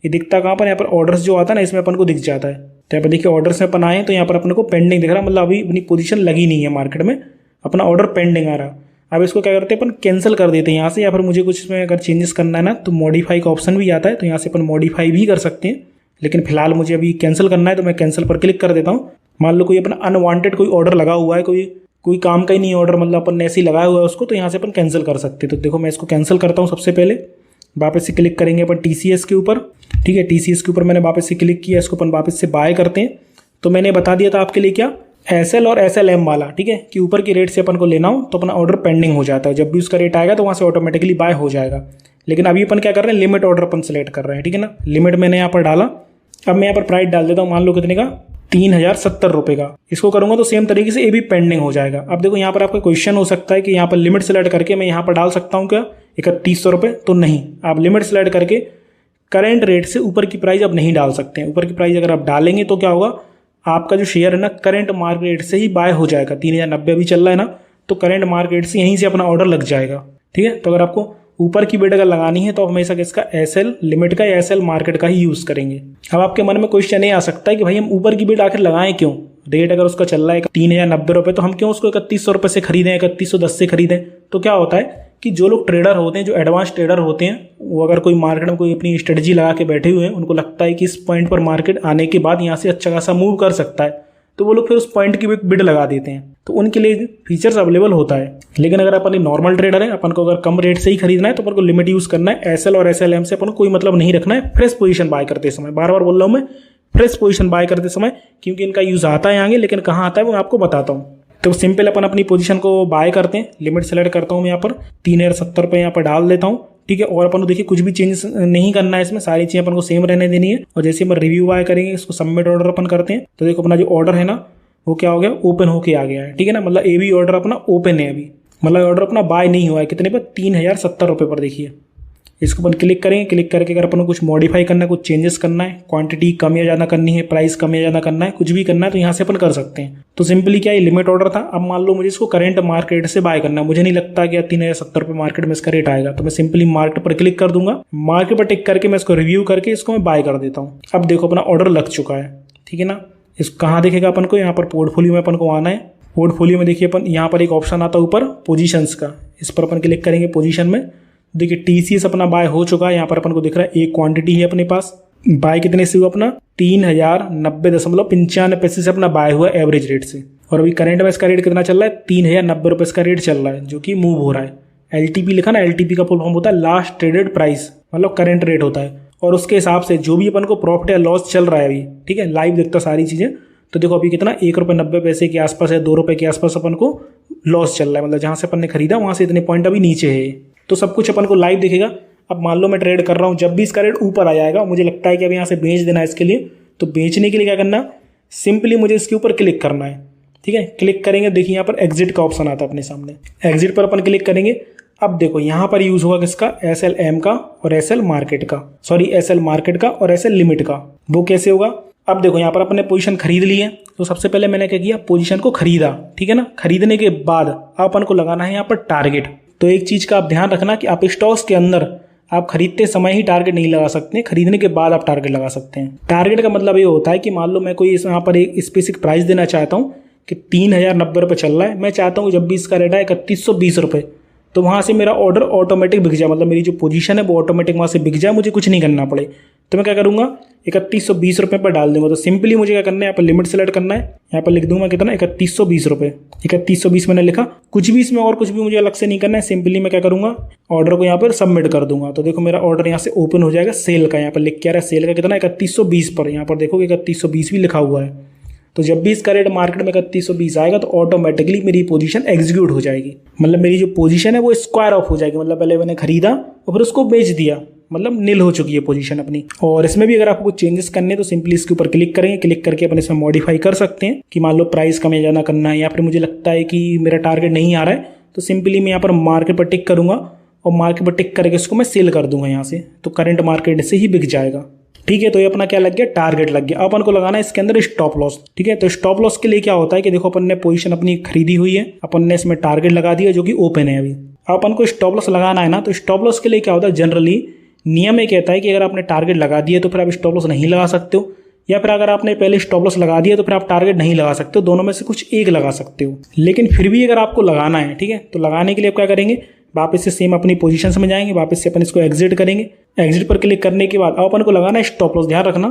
S1: ये दिखता कहाँ पर, यहाँ पर ऑर्डर्स जो आता है ना इसमें अपन को दिख जाता है। तो यहाँ पर देखिए ऑर्डर्स में अपन आए तो यहाँ पर अपन को पेंडिंग दिख रहा है, मतलब अभी अपनी पोजीशन लगी नहीं है मार्केट में, अपना ऑर्डर पेंडिंग आ रहा है। अब इसको क्या करते हैं अपन, कैंसिल कर देते हैं यहाँ से, या फिर मुझे कुछ इसमें अगर चेंजेस करना है ना तो मॉडिफाई का ऑप्शन भी आता है, तो यहाँ से अपन मॉडिफाई भी कर सकते हैं। लेकिन फिलहाल मुझे अभी कैंसिल करना है तो मैं कैंसिल पर क्लिक कर देता हूँ। मान लो कोई अपना अनवांटेड कोई ऑर्डर लगा हुआ है, कोई काम का ही नहीं ऑर्डर, मतलब अपन ने ऐसे ही लगाया हुआ है उसको, तो यहाँ से अपन कैंसिल कर सकते हैं। तो देखो मैं इसको कैंसिल करता हूँ। सबसे पहले वापस से क्लिक करेंगे अपन टीसीएस के ऊपर, ठीक है, टीसीएस के ऊपर मैंने वापस से क्लिक किया, इसको अपन वापस से बाय करते हैं। तो मैंने बता दिया था आपके लिए क्या, एसएल और एसएलएम वाला, ठीक है, कि ऊपर की रेट से अपन को लेना हो तो अपना ऑर्डर पेंडिंग हो जाता है, जब भी उसका रेट आएगा तो वहाँ से ऑटोमेटिकली बाय हो जाएगा। लेकिन अभी अपन क्या कर रहे हैं, लिमिट ऑर्डर अपन सेलेक्ट कर रहे हैं, ठीक है ना। लिमिट मैंने यहाँ पर डाला। अब मैं यहाँ पर प्राइस डाल देता हूँ, मान लो कितने का, 3070 रुपये का। इसको करूंगा तो सेम तरीके से ये भी पेंडिंग हो जाएगा। अब देखो यहाँ पर आपका क्वेश्चन हो सकता है कि यहाँ पर लिमिट सेलेक्ट करके मैं यहाँ पर डाल सकता हूँ क्या 3100 रुपये, तो नहीं, आप लिमिट सेलेक्ट करके करेंट रेट से ऊपर की प्राइस आप नहीं डाल सकते हैं। ऊपर की प्राइस अगर आप डालेंगे तो क्या होगा, आपका जो शेयर है ना करंट मार्केट रेट से ही बाय हो जाएगा। 3090 भी चल रहा है ना, तो करंट मार्केट से यहीं से अपना ऑर्डर लग जाएगा। ठीक है, तो अगर आपको ऊपर की बिड अगर लगानी है तो हमेशा इसका एसएल लिमिट का या एसएल मार्केट का ही यूज करेंगे। अब आपके मन में क्वेश्चन ये आ सकता है कि भाई हम ऊपर की बिड आखिर लगाएं क्यों? रेट अगर उसका चल रहा है 3090 रुपये, तो हम क्यों उसको 3100 रुपये से खरीदें, 3110 से खरीदें? तो क्या होता है कि जो लोग ट्रेडर होते हैं, जो एडवांस ट्रेडर होते हैं, वो अगर कोई मार्केट में कोई अपनी स्ट्रेटजी लगा के बैठे हुए हैं, उनको लगता है कि इस पॉइंट पर मार्केट आने के बाद यहाँ से अच्छा खासा मूव कर सकता है, तो वो लोग फिर उस पॉइंट की बिड लगा देते हैं। तो उनके लिए फीचर्स अवेलेबल होता है। लेकिन अगर अपन नॉर्मल ट्रेडर है, अपन को अगर कम रेट से ही खरीदना है तो अपन को लिमिट यूज करना है। एसएल और एसएलएम से अपन को कोई मतलब नहीं रखना है फ्रेश पोजीशन बाय करते समय। बार बार बोल रहा हूँ मैं, फ्रेश पोजीशन बाय करते समय, क्योंकि इनका यूज आता है आगे, लेकिन कहाँ आता है वो आपको बताता हूँ। तो सिंपल अपन अपनी पोजीशन को बाय करते हैं। लिमिट सेलेक्ट करता हूँ मैं यहाँ पर 3070 रुपये यहाँ पर डाल देता हूँ। ठीक है, और अपन को देखिए कुछ भी चेंज नहीं करना है इसमें, सारी चीजें अपन को सेम रहने देनी है। और जैसे अपन रिव्यू बाय करेंगे, इसको सबमिट ऑर्डर अपन करते हैं, तो देखो अपना जो ऑर्डर है ना वो क्या हो गया, ओपन होके आ गया है। ठीक है ना, मतलब ए भी ऑर्डर अपना ओपन है अभी, मतलब ऑर्डर अपना बाय नहीं हुआ है। कितने पर? 3070 रुपये पर। देखिए इसको अपन क्लिक करेंगे। क्लिक करके अगर अपन को कुछ मॉडिफाई करना है, कुछ चेंजेस करना है, क्वांटिटी कम या ज़्यादा करनी है, प्राइस कम या ज़्यादा करना है, कुछ भी करना है, तो यहाँ से अपन कर सकते हैं। तो सिंपली क्या, ये लिमिट ऑर्डर था। अब मान लो मुझे इसको करंट मार्केट से बाय करना है, मुझे नहीं लगता कि 3070 रुपये मार्केट में इसका रेट आएगा, तो मैं सिंपली मार्केट पर क्लिक कर दूंगा। मार्केट पर टिक करके मैं इसको रिव्यू करके इसको मैं बाय कर देता हूँ। अब देखो अपना ऑर्डर लग चुका है। ठीक है ना, इस कहाँ दिखेगा अपन को? यहाँ पर पोर्टफोलियो में अपन को आना है। पोर्टफोलियो में देखिए अपन यहाँ पर एक ऑप्शन आता है ऊपर पोजीशंस का, इस पर अपन क्लिक करेंगे। पोजीशन में देखिए टीसीएस अपना बाय हो चुका है। यहाँ पर अपन को दिख रहा है एक क्वांटिटी है अपने पास। बाय कितने से हुआ अपना? 3090.95 पैसे से अपना बाय हुआ एवरेज रेट से। और अभी करंट में इसका रेट कितना चल रहा है? 3090 रुपये इसका रेट चल रहा है, जो कि मूव हो रहा है। एलटीपी लिखा ना, एलटीपी का फुल फॉर्म होता है लास्ट ट्रेडेड प्राइस, मतलब करंट रेट होता है। और उसके हिसाब से जो भी अपन को प्रॉफिट या लॉस चल रहा है अभी, ठीक है, लाइव देखता सारी चीज़ें, तो देखो अभी कितना 1.90 के आसपास है, 2 रुपये के आसपास अपन को लॉस चल रहा है। मतलब जहाँ से अपन ने खरीदा वहाँ से इतने पॉइंट अभी नीचे है, तो सब कुछ अपन को लाइव दिखेगा। अब मान लो मैं ट्रेड कर रहा हूँ, जब भी इसका रेट ऊपर आ जाएगा, मुझे लगता है कि अब यहाँ से बेच देना है इसके लिए, तो बेचने के लिए क्या करना, सिंपली मुझे इसके ऊपर क्लिक करना है। ठीक है, क्लिक करेंगे, देखिए यहाँ पर एग्जिट का ऑप्शन आता है अपने सामने। एग्जिट पर अपन क्लिक करेंगे। अब देखो यहाँ पर यूज होगा किसका? एसएलएम का और एसएल मार्केट का, सॉरी एसएल मार्केट का और एसएल लिमिट का। वो कैसे होगा? अब देखो यहाँ पर अपने पोजीशन खरीद ली है, तो सबसे पहले मैंने क्या किया, पोजीशन को खरीदा। ठीक है ना, खरीदने के बाद अपन को लगाना है यहाँ पर टारगेट। तो एक चीज का आप ध्यान रखना कि आप स्टॉक्स के अंदर आप खरीदते समय ही टारगेट नहीं लगा सकते, खरीदने के बाद आप टारगेट लगा सकते हैं। टारगेट का मतलब ये होता है कि मान लो मैं कोई यहाँ पर एक स्पेसिफिक प्राइस देना चाहता हूँ कि 3090 रुपये चल रहा है, मैं चाहता हूँ जब भी इसका रेट है 3120 रुपये, तो वहाँ से मेरा ऑर्डर ऑटोमेटिक बिक जाए, मतलब मेरी जो पोजीशन है वो ऑटोमेटिक वहाँ से बिक जाए, मुझे कुछ नहीं करना पड़े। तो मैं क्या करूँगा, 3120 रुपये पर डाल दूंगा। तो सिंपली मुझे क्या करना है, यहाँ पर लिमिट सेलेक्ट करना है, यहाँ पर लिख दूंगा कितना, 3120 रुपये। 3120 मैंने लिखा, कुछ भी इसमें और कुछ भी मुझे अलग से नहीं करना है। सिंपली मैं क्या करूँगा, ऑर्डर को यहाँ पर सबमिट कर दूंगा। तो देखो मेरा ऑर्डर यहाँ से ओपन हो जाएगा सेल का। यहाँ पर लिख के आ रहा है सेल का कितना, 3120 पर। यहाँ पर देखो 3120 भी लिखा हुआ है। तो जब भी इसका रेट मार्केट में 3120 आएगा तो ऑटोमेटिकली मेरी पोजीशन एग्जीक्यूट हो जाएगी, मतलब मेरी जो पोजीशन है वो स्क्वायर ऑफ हो जाएगी। मतलब पहले मैंने खरीदा और फिर उसको बेच दिया, मतलब नील हो चुकी है पोजीशन अपनी। और इसमें भी अगर आपको कुछ चेंजेस करने हैं तो सिंपली इसके ऊपर क्लिक करेंगे। क्लिक करके अपन इसमें मॉडिफाई कर सकते हैं कि मान लो प्राइस कम या ज़्यादा करना है, या फिर मुझे लगता है कि मेरा टारगेट नहीं आ रहा है, तो सिंपली मैं यहाँ पर मार्केट पर टिक करूँगा और मार्केट पर टिक करके इसको मैं सेल कर दूंगा यहाँ से, तो करंट मार्केट से ही बिक जाएगा। ठीक है, तो ये अपना क्या लग गया, टारगेट लग गया। अब अपन को लगाना है इसके अंदर स्टॉप लॉस। ठीक है, तो स्टॉप लॉस के लिए क्या होता है कि देखो अपन ने पोजीशन अपनी खरीदी हुई है, अपन ने इसमें टारगेट लगा दिया जो कि ओपन है अभी। अब अपन को स्टॉप लॉस लगाना है ना, तो स्टॉप लॉस के लिए क्या होता है, जनरली नियम ये कहता है कि अगर आपने टारगेट लगा दिया तो फिर आप स्टॉप लॉस नहीं लगा सकते हो, या फिर अगर आपने पहले स्टॉप लॉस लगा दिया तो फिर आप टारगेट नहीं लगा सकते हो, दोनों में से कुछ एक लगा सकते हो। लेकिन फिर भी अगर आपको लगाना है, ठीक है, तो लगाने के लिए आप क्या करेंगे, वापस से सेम अपनी पोजीशन में जाएंगे, वापस से अपन इसको एग्जिट करेंगे। एग्जिट पर क्लिक करने के बाद अब अपन को लगाना है स्टॉप लॉस। ध्यान रखना,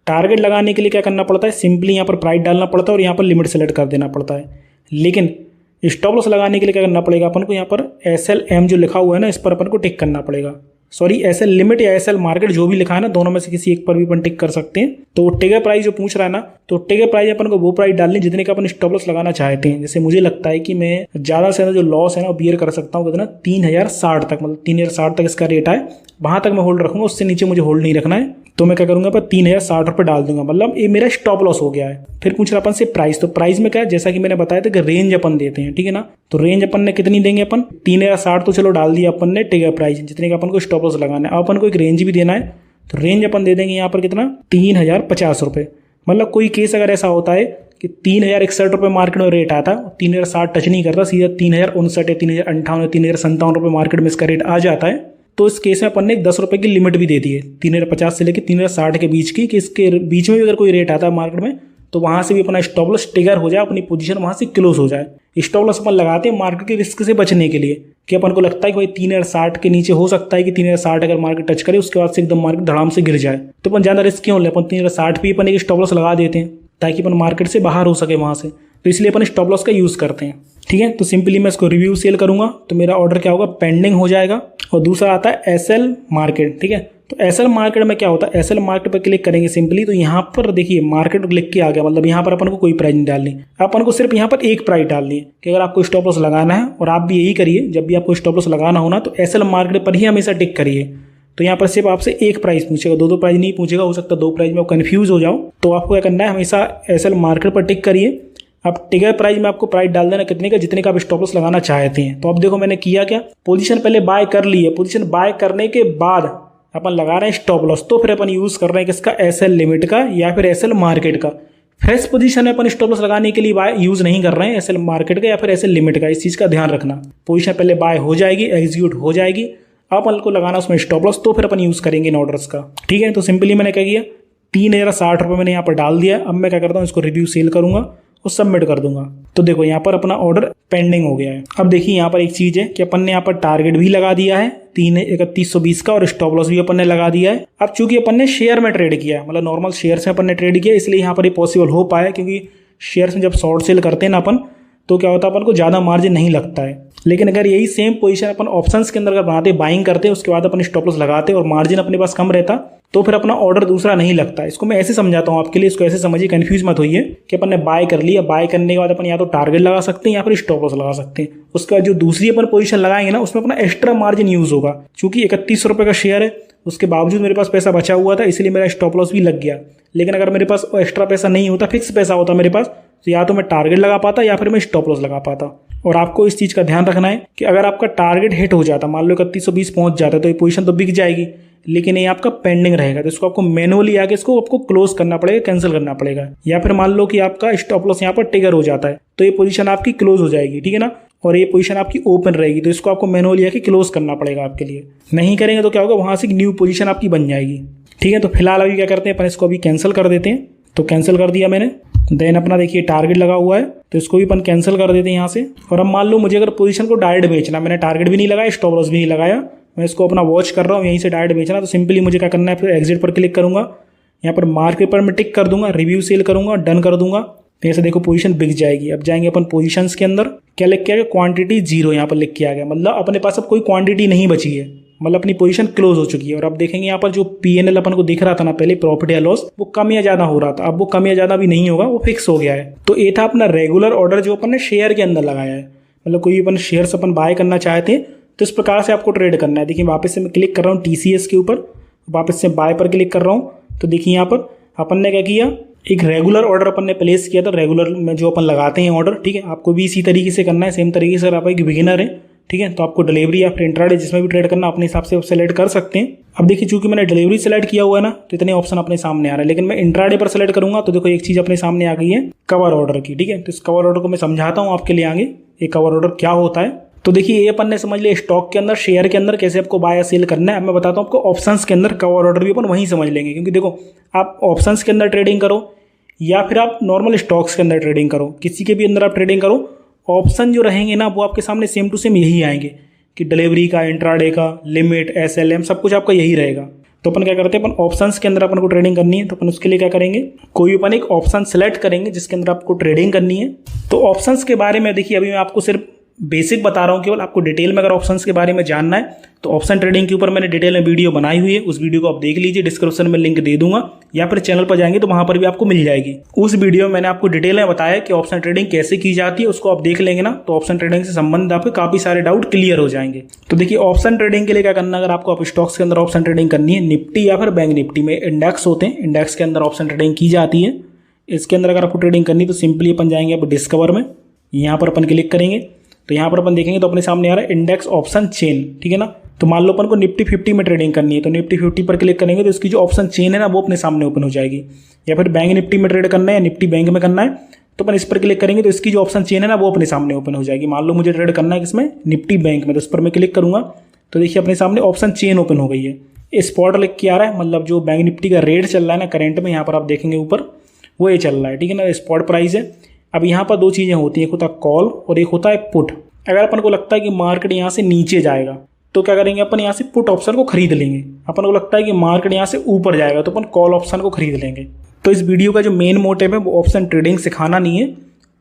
S1: टारगेट लगाने के लिए क्या करना पड़ता है, सिंपली यहाँ पर प्राइस डालना पड़ता है और यहाँ पर लिमिट सेलेक्ट कर देना पड़ता है। लेकिन स्टॉप लॉस लगाने के लिए क्या करना पड़ेगा, अपन को यहाँ पर SLM जो लिखा हुआ है ना, इस पर अपन को टिक करना पड़ेगा। सॉरी, एसएल लिमिट या एसएल मार्केट जो भी लिखा है ना, दोनों में से किसी एक पर भी अपन टिक कर सकते हैं। तो टिगर प्राइस जो पूछ रहा है ना, तो टिगर प्राइस अपन को वो प्राइस डालनी जितने का अपन स्टॉप लॉस लगाना चाहते हैं। जैसे मुझे लगता है कि मैं ज़्यादा से ज़्यादा जो लॉस है ना वो बियर कर सकता हूँ कितना, 3060 तक, मतलब 3060 तक इसका रेट है, वहाँ तक मैं होल्ड रखूँगा, उससे नीचे मुझे होल्ड नहीं रखना है। तो मैं क्या करूँगा, पर 3060 रुपये डाल दूंगा, मतलब ये मेरा स्टॉप लॉस हो गया है। फिर पूछ रहा अपन से प्राइस, तो प्राइस में क्या है, जैसा कि मैंने बताया था कि रेंज अपन देते हैं, ठीक है ना। तो रेंज अपन ने कितनी देंगे, अपन 3060 तो चलो डाल दिया अपन ने टिगर प्राइस, जितने का अपन को स्टॉप लॉस लगाना है। अपन को एक रेंज भी देना है, तो रेंज अपन दे देंगे यहाँ पर कितना, 3050 रुपये। मतलब कोई केस अगर ऐसा होता है कि 3061 रुपये मार्केट में रेट आता है, 3060 टच नहीं करता, सीधा 3059 या 3058 या 3057 रुपये मार्केट में इसका रेट आ जाता है। तो इस केस में अपन ने 10 रुपये की लिमिट भी दे दी है 3050 से लेकर 3060 के बीच की, कि इसके बीच में भी अगर कोई रेट आता है मार्केट में तो वहाँ से भी अपना स्टॉप लॉस ट्रिगर हो जाए, अपनी पोजीशन वहाँ से क्लोज हो जाए। स्टॉप लॉस अपन लगाते हैं मार्केट के रिस्क से बचने के लिए, कि अपन को लगता है कि भाई 3060 के नीचे हो सकता है कि 3060 अगर मार्केट टच करे उसके बाद से एकदम मार्केट धड़ाम से गिर जाए, तो अपन ज़्यादा रिस्क क्यों ले, अपन 3060 पे अपन एक स्टॉप लॉस लगा देते हैं ताकि अपन मार्केट से बाहर हो सके वहाँ से। तो इसलिए अपन स्टॉप लॉस का यूज़ करते हैं। ठीक है, तो सिंपली मैं इसको रिव्यू सेल करूँगा तो मेरा ऑर्डर क्या होगा, पेंडिंग हो जाएगा। और दूसरा आता है एसएल मार्केट। ठीक है, तो एसएल मार्केट में क्या होता है, एसएल मार्केट पर क्लिक करेंगे सिंपली, तो यहाँ पर देखिए मार्केट लिख के आ गया, मतलब यहाँ पर अपन को कोई प्राइस नहीं डालनी, अपन को सिर्फ यहाँ पर एक प्राइस डालनी है कि अगर आपको स्टॉप लॉस लगाना है, और आप भी यही करिए जब भी आपको स्टॉप लॉस लगाना होना तो एसएल मार्केट पर ही हमेशा टिक करिए। तो यहाँ पर सिर्फ आपसे एक प्राइस पूछेगा, दो प्राइस नहीं पूछेगा, हो सकता है 2 प्राइस में आप कन्फ्यूज हो जाओ। तो आपको क्या करना है, हमेशा एसएल मार्केट पर टिक करिए। अब टिगर प्राइस में आपको प्राइस डाल देना कितने का, जितने का आप स्टॉप लॉस लगाना चाहते हैं। तो अब देखो मैंने किया क्या, पोजीशन पहले बाय कर ली है, पोजीशन बाय करने के बाद अपन लगा रहे हैं स्टॉप लॉस, तो फिर अपन यूज कर रहे हैं किसका, एसएल लिमिट का या फिर एसएल मार्केट का। फ्रेश पोजीशन में अपन स्टॉप लॉस लगाने के लिए बाय यूज नहीं कर रहे हैं एसएल मार्केट का या फिर एसएल लिमिट का, इस चीज का ध्यान रखना। पोजीशन पहले बाय हो जाएगी, एग्जीक्यूट हो जाएगी, अब अपन को लगाना उसमें स्टॉप लॉस, तो फिर अपन यूज करेंगे इन ऑर्डर्स का। ठीक है, तो सिंपली मैंने क्या किया, 3060 रुपये मैंने यहाँ पर डाल दिया। अब मैं क्या करता हूँ, इसको रिव्यू सेल करूंगा और सबमिट कर दूंगा। तो देखो यहाँ पर अपना ऑर्डर पेंडिंग हो गया है। अब देखिए यहाँ पर एक चीज है कि अपन ने यहाँ पर टारगेट भी लगा दिया है 3120 का, और स्टॉप लॉस भी अपन ने लगा दिया है। अब चूंकि अपन ने शेयर में ट्रेड किया है, मतलब नॉर्मल शेयर से अपन ने ट्रेड किया, इसलिए यहाँ पर ये पॉसिबल हो पाया, क्योंकि शेयर में जब शॉर्ट सेल करते हैं ना अपन, तो क्या होता है अपन को ज़्यादा मार्जिन नहीं लगता है। लेकिन अगर यही सेम पोजीशन अपन ऑप्शंस के अंदर अगर बनाते, बाइंग करते, उसके बाद अपन स्टॉप लॉस लगाते और मार्जिन अपने पास कम रहता, तो फिर अपना ऑर्डर दूसरा नहीं लगता। इसको मैं ऐसे समझाता हूँ आपके लिए, इसको ऐसे समझिए, कंफ्यूज मत होइए कि अपन ने बाय कर लिया, बाय करने के बाद अपन या तो टारगेट लगा सकते हैं या फिर स्टॉप लॉस लगा सकते हैं। उसके बाद जो दूसरी अपन पोजीशन लगाएंगे ना, उसमें अपना एक्स्ट्रा मार्जिन यूज होगा। चूंकि 3100 रुपये का शेयर है, उसके बावजूद मेरे पास पैसा बचा हुआ था, इसलिए मेरा स्टॉप लॉस भी लग गया। लेकिन अगर मेरे पास एक्स्ट्रा पैसा नहीं होता, फिक्स पैसा होता मेरे पास, तो या तो मैं टारगेट लगा पाता या फिर मैं स्टॉप लॉस लगा पाता। और आपको इस चीज़ का ध्यान रखना है कि अगर आपका टारगेट हिट हो जाता, मान लो 3120 पहुंच जाता है, तो ये पोजीशन तो बिक जाएगी, लेकिन ये आपका पेंडिंग रहेगा। तो इसको आपको मैनुअली आके इसको आपको क्लोज करना पड़ेगा, कैंसिल करना पड़ेगा। या फिर मान लो कि आपका स्टॉप लॉस यहाँ पर ट्रिगर हो जाता है, तो ये पोजीशन आपकी क्लोज हो जाएगी, ठीक है ना, और ये पोजीशन आपकी ओपन रहेगी। तो इसको आपको मैनुअली आके क्लोज करना पड़ेगा आपके लिए। नहीं करेंगे तो क्या होगा, वहां से एक न्यू पोजीशन आपकी बन जाएगी। ठीक है, तो फिलहाल अभी क्या करते हैं, अपन इसको अभी कैंसिल कर देते हैं। तो कैंसिल कर दिया मैंने। देन अपना देखिए टारगेट लगा हुआ है, तो इसको भी अपन कैंसिल कर देते हैं यहाँ से। और अब मान लो मुझे अगर पोजीशन को डायरेक्ट बेचना, मैंने टारगेट भी नहीं लगाया, स्टॉप लॉस भी नहीं लगाया, मैं इसको अपना वॉच कर रहा हूँ यहीं से डायरेक्ट बेचना, तो सिंपली मुझे क्या करना है, फिर एग्जिट पर क्लिक करूंगा, यहाँ पर मार्केट पर मैं टिक कर दूंगा, रिव्यू सेल करूंगा, डन कर दूंगा। तो ऐसे देखो पोजीशन बिक जाएगी। अब जाएंगे अपन पोजीशंस के अंदर, क्या लिख के आ गया, क्वांटिटी 0 यहाँ पर लिख के आ गया, मतलब अपने पास अब कोई क्वांटिटी नहीं बची है, मतलब अपनी पोजीशन क्लोज हो चुकी है। और अब देखेंगे यहाँ पर जो पीएनएल अपन को दिख रहा था ना पहले, प्रॉफिट या लॉस, वो कम या ज्यादा हो रहा था, अब वो कम या ज्यादा भी नहीं होगा, वो फिक्स हो गया है। तो ये था अपना रेगुलर ऑर्डर जो अपन ने शेयर के अंदर लगाया है, मतलब कोई अपन शेयर्स अपन बाय करना चाहते हैं तो इस प्रकार से आपको ट्रेड करना है। देखिए वापस से मैं क्लिक कर रहा हूँ टीसीएस के ऊपर, वापस से बाय पर क्लिक कर रहा हूँ। तो देखिए यहाँ पर अपन ने क्या किया, एक रेगुलर ऑर्डर अपन ने प्लेस किया था, रेगुलर में जो अपन लगाते हैं ऑर्डर। ठीक है, आपको भी इसी तरीके से करना है, सेम तरीके से। अगर आप एक बिगिनर है, ठीक है, तो आपको डिलीवरी या फिर इंट्राडे जिसमें भी ट्रेड करना अपने हिसाब से सेलेक्ट कर सकते हैं। अब देखिए चूंकि मैंने डिलीवरी सेलेक्ट किया हुआ है ना, तो इतने ऑप्शन अपने सामने आ रहा है, लेकिन मैं इंट्राडे पर सेलेक्ट करूंगा तो देखो एक चीज अपने सामने आ गई है, कवर ऑर्डर की। ठीक है, तो इस कवर ऑर्डर को मैं समझाता हूँ आपके लिए आगे, ये कवर ऑर्डर क्या होता है। तो देखिए ये अपन ने समझ लिया स्टॉक के अंदर, शेयर के अंदर कैसे आपको बाय या सेल करना है। अब मैं बताता हूँ आपको ऑप्शंस के अंदर कवर ऑर्डर भी अपन वहीं समझ लेंगे, क्योंकि देखो आप ऑप्शंस के अंदर ट्रेडिंग करो या फिर आप नॉर्मल स्टॉक्स के अंदर ट्रेडिंग करो, किसी के भी अंदर आप ट्रेडिंग करो, ऑप्शन जो रहेंगे ना वो आपके सामने सेम टू सेम यही आएंगे कि डिलीवरी का, इंट्राडे का, लिमिट, एसएलएम, सब कुछ आपका यही रहेगा। तो अपन क्या करते हैं, अपन ऑप्शंस के अंदर अपन को ट्रेडिंग करनी है, तो अपन उसके लिए क्या करेंगे, कोई अपन एक ऑप्शन सेलेक्ट करेंगे जिसके अंदर आपको ट्रेडिंग करनी है। तो ऑप्शंस के बारे में देखिए अभी मैं आपको सिर्फ बेसिक बता रहा हूँ, केवल आपको डिटेल में अगर ऑप्शंस के बारे में जानना है तो ऑप्शन ट्रेडिंग के ऊपर मैंने डिटेल में वीडियो बनाई हुई है, उस वीडियो को आप देख लीजिए, डिस्क्रिप्शन में लिंक दे दूंगा, या फिर चैनल पर जाएंगे तो वहां पर भी आपको मिल जाएगी। उस वीडियो में मैंने आपको डिटेल में बताया कि ऑप्शन ट्रेडिंग कैसे की जाती है, उसको आप देख लेंगे ना तो ऑप्शन ट्रेडिंग से संबंधित आपके काफी सारे डाउट क्लियर हो जाएंगे। तो देखिए ऑप्शन ट्रेडिंग के लिए क्या करना, अगर आपको स्टॉक्स के अंदर ऑप्शन ट्रेडिंग करनी है, निफ्टी या फिर बैंक निफ्टी में इंडेक्स होते हैं, इंडेक्स के अंदर ऑप्शन ट्रेडिंग की जाती है। इसके अंदर अगर आपको ट्रेडिंग करनी तो सिंपली अपन जाएंगे आप डिस्कवर में, यहाँ पर अपन क्लिक करेंगे, तो यहाँ पर अपन देखेंगे तो अपने सामने आ रहा है इंडेक्स ऑप्शन चेन। ठीक है ना, तो मान लो अपन को निफ्टी 50 में ट्रेडिंग करनी है, तो निफ्टी 50 पर क्लिक करेंगे तो इसकी जो ऑप्शन चेन है ना वो अपने सामने ओपन हो जाएगी। या फिर बैंक निफ्टी में ट्रेड करना है या निफ्टी बैंक में करना है तो अपन इस पर क्लिक करेंगे तो इसकी जो ऑप्शन चेन है ना वो अपने सामने ओपन हो जाएगी। मान लो मुझे ट्रेड करना है किसमें, निफ्टी बैंक में, तो इस पर मैं क्लिक करूंगा तो देखिए अपने सामने ऑप्शन चेन ओपन हो गई है। स्पॉट लिख के आ रहा है, मतलब जो बैंक निफ्टी का रेट चल रहा है ना करंट में, यहाँ पर आप देखेंगे ऊपर वो ये चल रहा है, ठीक है ना, स्पॉट प्राइस है। अब यहाँ पर दो चीज़ें होती हैं, एक होता है कॉल और एक होता है पुट। अगर अपन को लगता है कि मार्केट यहाँ से नीचे जाएगा तो क्या करेंगे, अपन यहाँ से पुट ऑप्शन को खरीद लेंगे। अपन को लगता है कि मार्केट यहाँ से ऊपर जाएगा तो अपन कॉल ऑप्शन को खरीद लेंगे। तो इस वीडियो का जो मेन मोटिव है वो ऑप्शन ट्रेडिंग सिखाना नहीं है,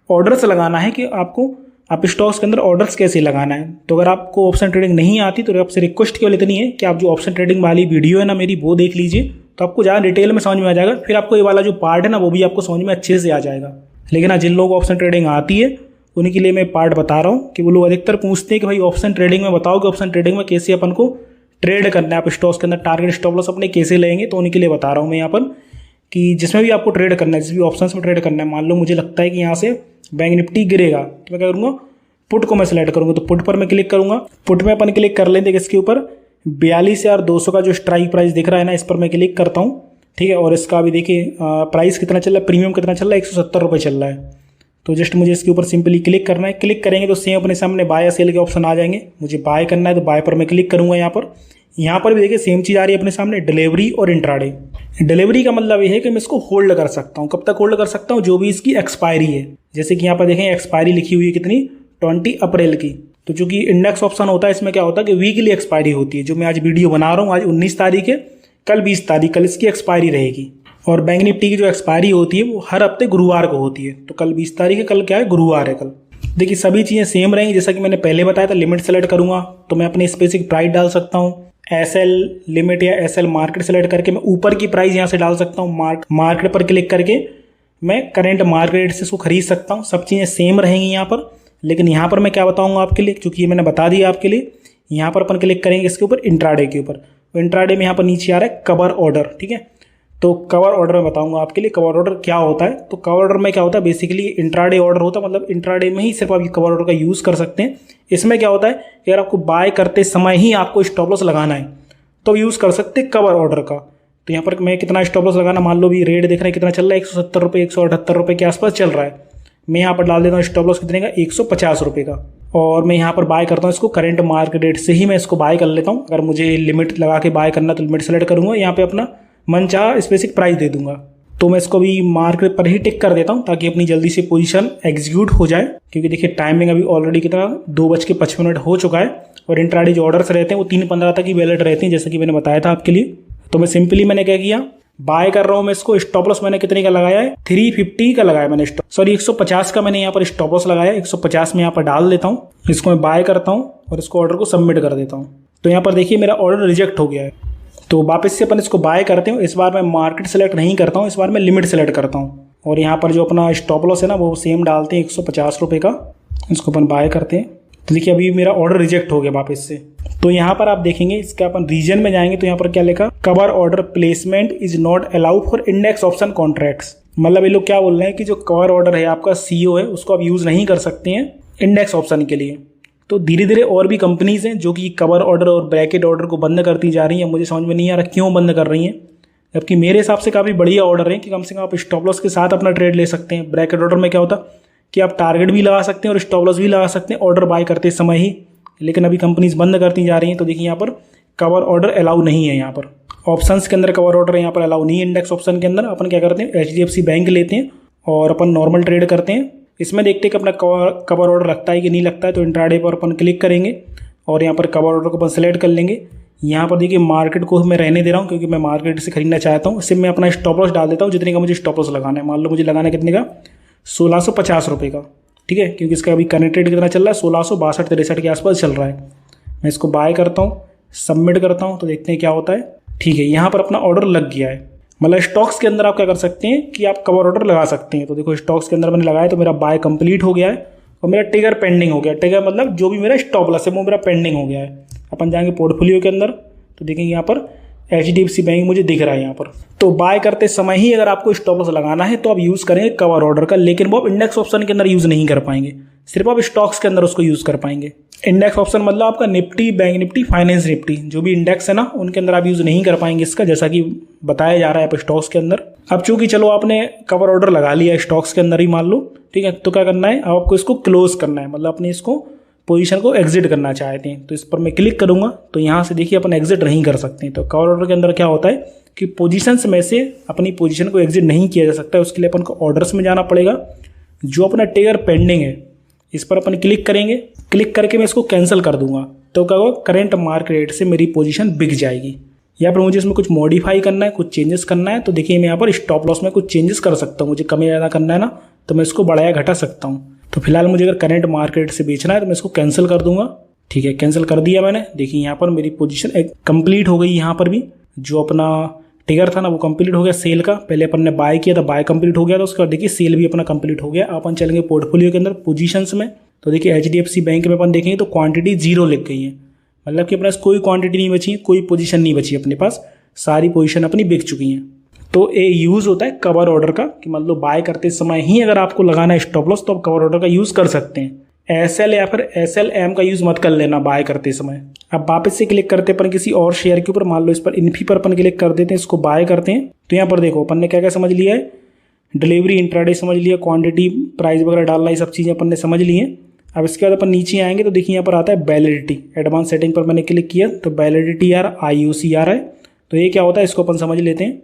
S1: ऑर्डर्स लगाना है कि आपको आप स्टॉक्स के अंदर ऑर्डर्स कैसे लगाना है। तो अगर आपको ऑप्शन ट्रेडिंग नहीं आती तो आपसे रिक्वेस्ट केवल इतनी है कि आप जो ऑप्शन ट्रेडिंग वाली वीडियो है ना मेरी वो देख लीजिए, तो आपको ज़्यादा डिटेल में समझ में आ जाएगा। फिर आपको ये वाला जो पार्ट है ना वो भी आपको समझ में अच्छे से आ जाएगा। लेकिन जिन लोगों को ऑप्शन ट्रेडिंग आती है उन्हीं के लिए मैं पार्ट बता रहा हूँ कि वो लोग अधिकतर पूछते हैं कि भाई ऑप्शन ट्रेडिंग में बताओ कि ऑप्शन ट्रेडिंग में कैसे अपन को ट्रेड करना है, आप स्टॉक्स के अंदर टारगेट स्टॉप लॉस अपने कैसे लेंगे। तो उन्हीं के लिए बता रहा हूँ मैं यहाँ पर कि जिसमें भी आपको ट्रेड करना है, जिस भी ऑप्शंस में ट्रेड करना है, मान लो मुझे लगता है कि यहाँ से बैंक निफ्टी गिरेगा तो मैं क्या करूँगा, पुट को मैं सेलेक्ट करूँगा। तो पुट पर मैं क्लिक करूँगा, पुट में अपन क्लिक कर लेंगे इसके ऊपर 42,200 का जो स्ट्राइक प्राइस दिख रहा है ना, इस पर मैं क्लिक करता हूँ, ठीक है। और इसका भी देखिए प्राइस कितना चल रहा है, प्रीमियम कितना चल रहा है, 170 रुपये चल रहा है। तो जस्ट मुझे इसके ऊपर सिंपली क्लिक करना है। क्लिक करेंगे तो सेम अपने सामने बाय या सेल के ऑप्शन आ जाएंगे। मुझे बाय करना है तो बाय पर मैं क्लिक करूँगा। यहाँ पर भी देखिए सेम चीज़ आ रही है अपने सामने, डिलीवरी और इंट्राडे। डिलीवरी का मतलब ये है कि मैं इसको होल्ड कर सकता हूँ। कब तक होल्ड कर सकता हूँ, जो भी इसकी एक्सपायरी है। जैसे कि यहाँ पर देखें एक्सपायरी लिखी हुई है कितनी, 20 अप्रैल की। तो चूंकि इंडेक्स ऑप्शन होता है इसमें क्या होता है कि वीकली एक्सपायरी होती है। जो मैं आज वीडियो बना रहा हूँ आज 19 तारीख है, कल 20 तारीख, कल इसकी एक्सपायरी रहेगी। और बैंक निफ्टी की जो एक्सपायरी होती है वो हर हफ्ते गुरुवार को होती है। तो कल 20 तारीख है, कल क्या है, गुरुवार है कल। देखिए सभी चीज़ें सेम रहेंगी। जैसा कि मैंने पहले बताया था, लिमिट सेलेक्ट करूंगा तो मैं अपनी स्पेसिफिक प्राइस डाल सकता हूँ। एसएल लिमिट या एसएल मार्केट सेलेक्ट करके मैं ऊपर की प्राइस यहाँ से डाल सकता हूँ। मार्केट पर क्लिक करके मैं करेंट मार्केट रेट से इसको खरीद सकता हूँ। सब चीज़ें सेम रहेंगी यहाँ पर। लेकिन यहाँ पर मैं क्या बताऊँगा आपके लिए, क्योंकि ये मैंने बता दिया आपके लिए। यहाँ पर अपन क्लिक करेंगे इसके ऊपर इंट्राडे के ऊपर। इंट्राडे में यहाँ पर नीचे आ रहा है कवर ऑर्डर, ठीक है। तो कवर ऑर्डर में बताऊंगा आपके लिए कवर ऑर्डर क्या होता है। तो कवर ऑर्डर में क्या होता है, बेसिकली इंट्राडे ऑर्डर होता है, मतलब इंट्राडे में ही सिर्फ आप कवर ऑर्डर का यूज़ कर सकते हैं। इसमें क्या होता है कि अगर आपको बाय करते समय ही आपको स्टॉप लॉस लगाना है तो यूज़ कर सकते हैं कवर ऑर्डर का। तो यहाँ पर मैं कितना स्टॉप लॉस लगाना, मान लो भी रेट देख रहे हैं कितना चल रहा है, 170 रुपये 178 रुपये के आसपास चल रहा है। मैं यहाँ पर डाल देता हूँ स्टॉप लॉस कितने का, 150 रुपये का। और मैं यहाँ पर बाय करता हूँ इसको करंट मार्केट रेट से ही मैं इसको बाय कर लेता हूँ। अगर मुझे लिमिट लगा के बाय करना तो लिमिट सेलेक्ट करूँगा, यहाँ पे अपना मन चाह स्पेसिफिक प्राइस दे दूंगा। तो मैं इसको भी मार्केट पर ही टिक कर देता हूँ ताकि अपनी जल्दी से पोजीशन एग्जीक्यूट हो जाए। क्योंकि देखिए टाइमिंग अभी ऑलरेडी कितना 2:55 हो चुका है। और इंट्राडे जो ऑर्डर्स रहते हैं वो 3:15 तक ही वैलिड रहते हैं, जैसे कि मैंने बताया था आपके लिए। तो मैं सिंपली मैंने क्या किया, बाय कर रहा हूँ मैं इसको। स्टॉप लॉस मैंने कितने का लगाया है, 350 का लगाया मैंने, 150 का मैंने यहाँ पर स्टॉप लॉस लगाया। 150 में यहाँ पर डाल देता हूँ, इसको मैं बाय करता हूँ और इसको ऑर्डर को सबमिट कर देता हूँ। तो यहाँ पर देखिए मेरा ऑर्डर रिजेक्ट हो गया है। तो वापस से अपन इसको बाय करते हैं। इस बार मैं मार्केट सेलेक्ट नहीं करता हूँ, इस बार मैं लिमिट सेलेक्ट करता हूँ। और यहाँ पर जो अपना स्टॉप लॉस है ना वो सेम डालते हैं 150 रुपये का। इसको अपन बाय करते हैं। तो देखिए अभी मेरा ऑर्डर रिजेक्ट हो गया वापस से। तो यहाँ पर आप देखेंगे इसका अपन रीजन में जाएंगे तो यहाँ पर क्या लिखा, cover order placement is not allowed for index option contracts. मतलब ये लोग क्या बोल रहे हैं कि जो कवर ऑर्डर है आपका सीओ है उसको आप यूज़ नहीं कर सकते हैं इंडेक्स ऑप्शन के लिए। तो धीरे धीरे और भी कंपनीज हैं जो कि कवर ऑर्डर और ब्रैकेट ऑर्डर को बंद करती जा रही हैं। मुझे समझ में नहीं आ रहा क्यों बंद कर रही हैं, जबकि मेरे हिसाब से काफ़ी बढ़िया ऑर्डर है कि कम से कम आप स्टॉप लॉस के साथ अपना ट्रेड ले सकते हैं। ब्रैकेट ऑर्डर में क्या होता कि आप टारगेट भी लगा सकते हैं और स्टॉप लॉस भी लगा सकते हैं ऑर्डर बाय करते समय ही। लेकिन अभी कंपनीज बंद करती जा रही हैं। तो देखिए यहाँ पर कवर ऑर्डर अलाउ नहीं है। यहाँ पर ऑप्शंस के अंदर कवर ऑर्डर यहाँ पर अलाउ नहीं है। इंडेक्स ऑप्शन के अंदर अपन क्या करते हैं, HDFC बैंक लेते हैं और अपन नॉर्मल ट्रेड करते हैं। इसमें देखते हैं कि अपना कवर ऑर्डर लगता है कि नहीं लगता है। तो इंट्राडे पर अपन क्लिक करेंगे और यहाँ पर कवर ऑर्डर को अपन सेलेक्ट कर लेंगे। यहाँ पर देखिए मार्केट को मैं रहने दे रहा हूँ क्योंकि मैं मार्केट से खरीदना चाहता हूँ। सिर्फ मैं अपना स्टॉप लॉस डाल देता हूँ जितने का मुझे स्टॉप लॉस लगाना है। मान लो मुझे लगाना है कितने का, 1650 रुपये का, ठीक है। क्योंकि इसका अभी करंट रेट कितना चल रहा है, 1662-63 के आसपास चल रहा है। मैं इसको बाय करता हूँ, सबमिट करता हूँ, तो देखते हैं क्या होता है। ठीक है, यहाँ पर अपना ऑर्डर लग गया है। मतलब स्टॉक्स के अंदर आप क्या कर सकते हैं कि आप कवर ऑर्डर लगा सकते हैं। तो देखो स्टॉक्स के अंदर मैंने लगाया तो मेरा बाय कंप्लीट हो गया है और मेरा ट्रिगर पेंडिंग हो गया। ट्रिगर मतलब जो भी मेरा स्टॉप लॉस है वो मेरा पेंडिंग हो गया है। अपन जाएंगे पोर्टफोलियो के अंदर तो देखेंगे यहाँ पर HDFC बैंक मुझे दिख रहा है यहाँ पर। तो बाय करते समय ही अगर आपको स्टॉप लॉस लगाना है तो आप यूज़ करेंगे कवर ऑर्डर का, लेकिन वो आप इंडेक्स ऑप्शन के अंदर यूज़ नहीं कर पाएंगे, सिर्फ आप स्टॉक्स के अंदर उसको यूज़ कर पाएंगे। इंडेक्स ऑप्शन मतलब आपका Nifty, bank Nifty, finance Nifty, जो भी इंडेक्स है ना उनके अंदर आप यूज़ नहीं कर पाएंगे इसका, जैसा कि बताया जा रहा है आप स्टॉक्स के अंदर। अब चूंकि चलो आपने कवर ऑर्डर लगा लिया स्टॉक्स के अंदर ही मान लो, ठीक है। तो क्या करना है, अब आपको इसको क्लोज करना है, मतलब अपने इसको पोजीशन को एग्जिट करना चाहते हैं तो इस पर मैं क्लिक करूंगा तो यहाँ से देखिए अपन एग्जिट नहीं कर सकते हैं। तो कवर ऑर्डर के अंदर क्या होता है कि पोजीशंस में से अपनी पोजीशन को एग्जिट नहीं किया जा सकता है, उसके लिए अपन को ऑर्डर्स में जाना पड़ेगा। जो अपना ट्रिगर पेंडिंग है इस पर अपन क्लिक करेंगे, क्लिक करके मैं इसको कैंसिल कर दूंगा तो क्या होगा, करंट मार्केट रेट से मेरी पोजीशन बिक जाएगी। यहाँ पर मुझे इसमें कुछ मॉडिफाई करना है, कुछ चेंजेस करना है, तो देखिए मैं यहाँ पर स्टॉप लॉस में कुछ चेंजेस कर सकता हूँ। मुझे कमी ज़्यादा करना है ना तो मैं इसको बढ़ाया घटा सकता हूँ। तो फिलहाल मुझे अगर करंट मार्केट से बेचना है तो मैं इसको कैंसिल कर दूंगा। ठीक है, कैंसिल कर दिया मैंने। देखिए यहाँ पर मेरी पोजीशन एक कंप्लीट हो गई। यहाँ पर भी जो अपना ट्रिगर था ना वो कंप्लीट हो गया सेल का। पहले अपन ने बाय किया था, बाय कंप्लीट हो गया था, उसके बाद देखिए सेल भी अपना कंप्लीट हो गया। अपन चलेंगे पोर्टफोलियो के अंदर पोजीशंस में, तो देखिए HDFC बैंक में अपन देखेंगे तो क्वांटिटी 0 लिख गई है, मतलब कि अपने पास कोई क्वांटिटी नहीं बची है, कोई पोजीशन नहीं बची अपने पास, सारी पोजीशन अपनी बिक चुकी हैं। तो ये यूज़ होता है कवर ऑर्डर का कि मतलब बाय करते समय ही अगर आपको लगाना है स्टॉप लॉस तो आप कवर ऑर्डर का यूज़ कर सकते हैं। SL या फिर SLM का यूज़ मत कर लेना बाय करते समय। अब वापस से क्लिक करते अपन किसी और शेयर के ऊपर, मान लो इस पर इन्फी पर अपन क्लिक कर देते हैं, इसको बाय करते हैं तो यहाँ पर देखो अपन ने क्या क्या समझ लिया है, डिलीवरी इंट्राडे समझ लिया, क्वांटिटी प्राइस वगैरह डालना, ये सब चीज़ें अपन ने समझ ली हैं। अब इसके बाद अपन नीचे आएंगे तो देखिए यहाँ पर आता है वैलिडिटी, एडवांस सेटिंग पर मैंने क्लिक किया तो वैलिडिटी यार IUC आ रहा है। तो ये क्या होता है इसको अपन समझ लेते हैं।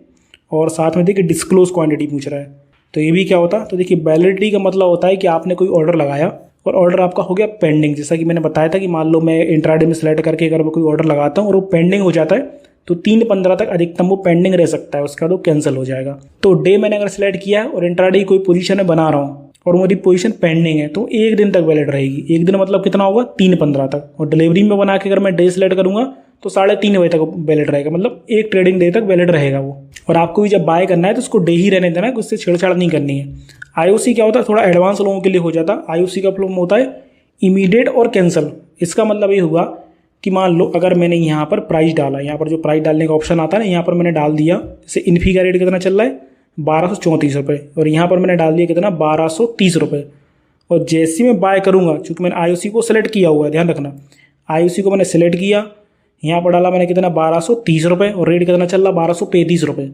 S1: और साथ में देखिए डिस्क्लोज क्वांटिटी पूछ रहा है, तो ये भी क्या होता है, तो देखिए वैलिडिटी का मतलब होता है कि आपने कोई ऑर्डर लगाया और ऑर्डर आपका हो गया पेंडिंग। जैसा कि मैंने बताया था कि मान लो मैं इंट्राडे में सेलेक्ट करके अगर मैं कोई ऑर्डर लगाता हूँ और वो पेंडिंग हो जाता है तो 3-15 तक अधिकतम वो पेंडिंग रह सकता है, उसके बाद वो कैंसिल हो जाएगा। तो डे मैंने अगर सेलेक्ट किया है और इंट्राडे की कोई पोजीशन में बना रहा हूँ और मेरी पोजीशन पेंडिंग है तो 1 दिन तक वैलिड रहेगी। 1 दिन मतलब कितना होगा, 3-15 तक। और डिलीवरी में बना के अगर मैं डे सेलेक्ट करूंगा तो 3:30 बजे तक वैलिड रहेगा, मतलब एक ट्रेडिंग डे तक वैलिड रहेगा वो। और आपको भी जब बाय करना है तो उसको डे ही रहने देना है, उससे छेड़छाड़ नहीं करनी है। IOC क्या होता है, थोड़ा एडवांस लोगों के लिए हो जाता है। IOC का फॉर्म होता है इमीडिएट और कैंसिल। इसका मतलब ये हुआ कि मान लो अगर मैंने यहाँ पर प्राइस डाला, यहाँ पर जो प्राइस डालने का ऑप्शन आता है ना, यहाँ पर मैंने डाल दिया, जैसे इन्फी का रेट कितना चल रहा है 1234 रुपये और यहाँ पर मैंने डाल दिया कितना 1230 रुपये। और जैसे मैं बाय करूँगा, चूँकि मैंने IOC को सेलेक्ट किया हुआ है, ध्यान रखना IOC को मैंने सेलेक्ट किया, यहाँ पर डाला मैंने कितना 1230 रुपये और रेट कितना चल रहा 1235 रुपये।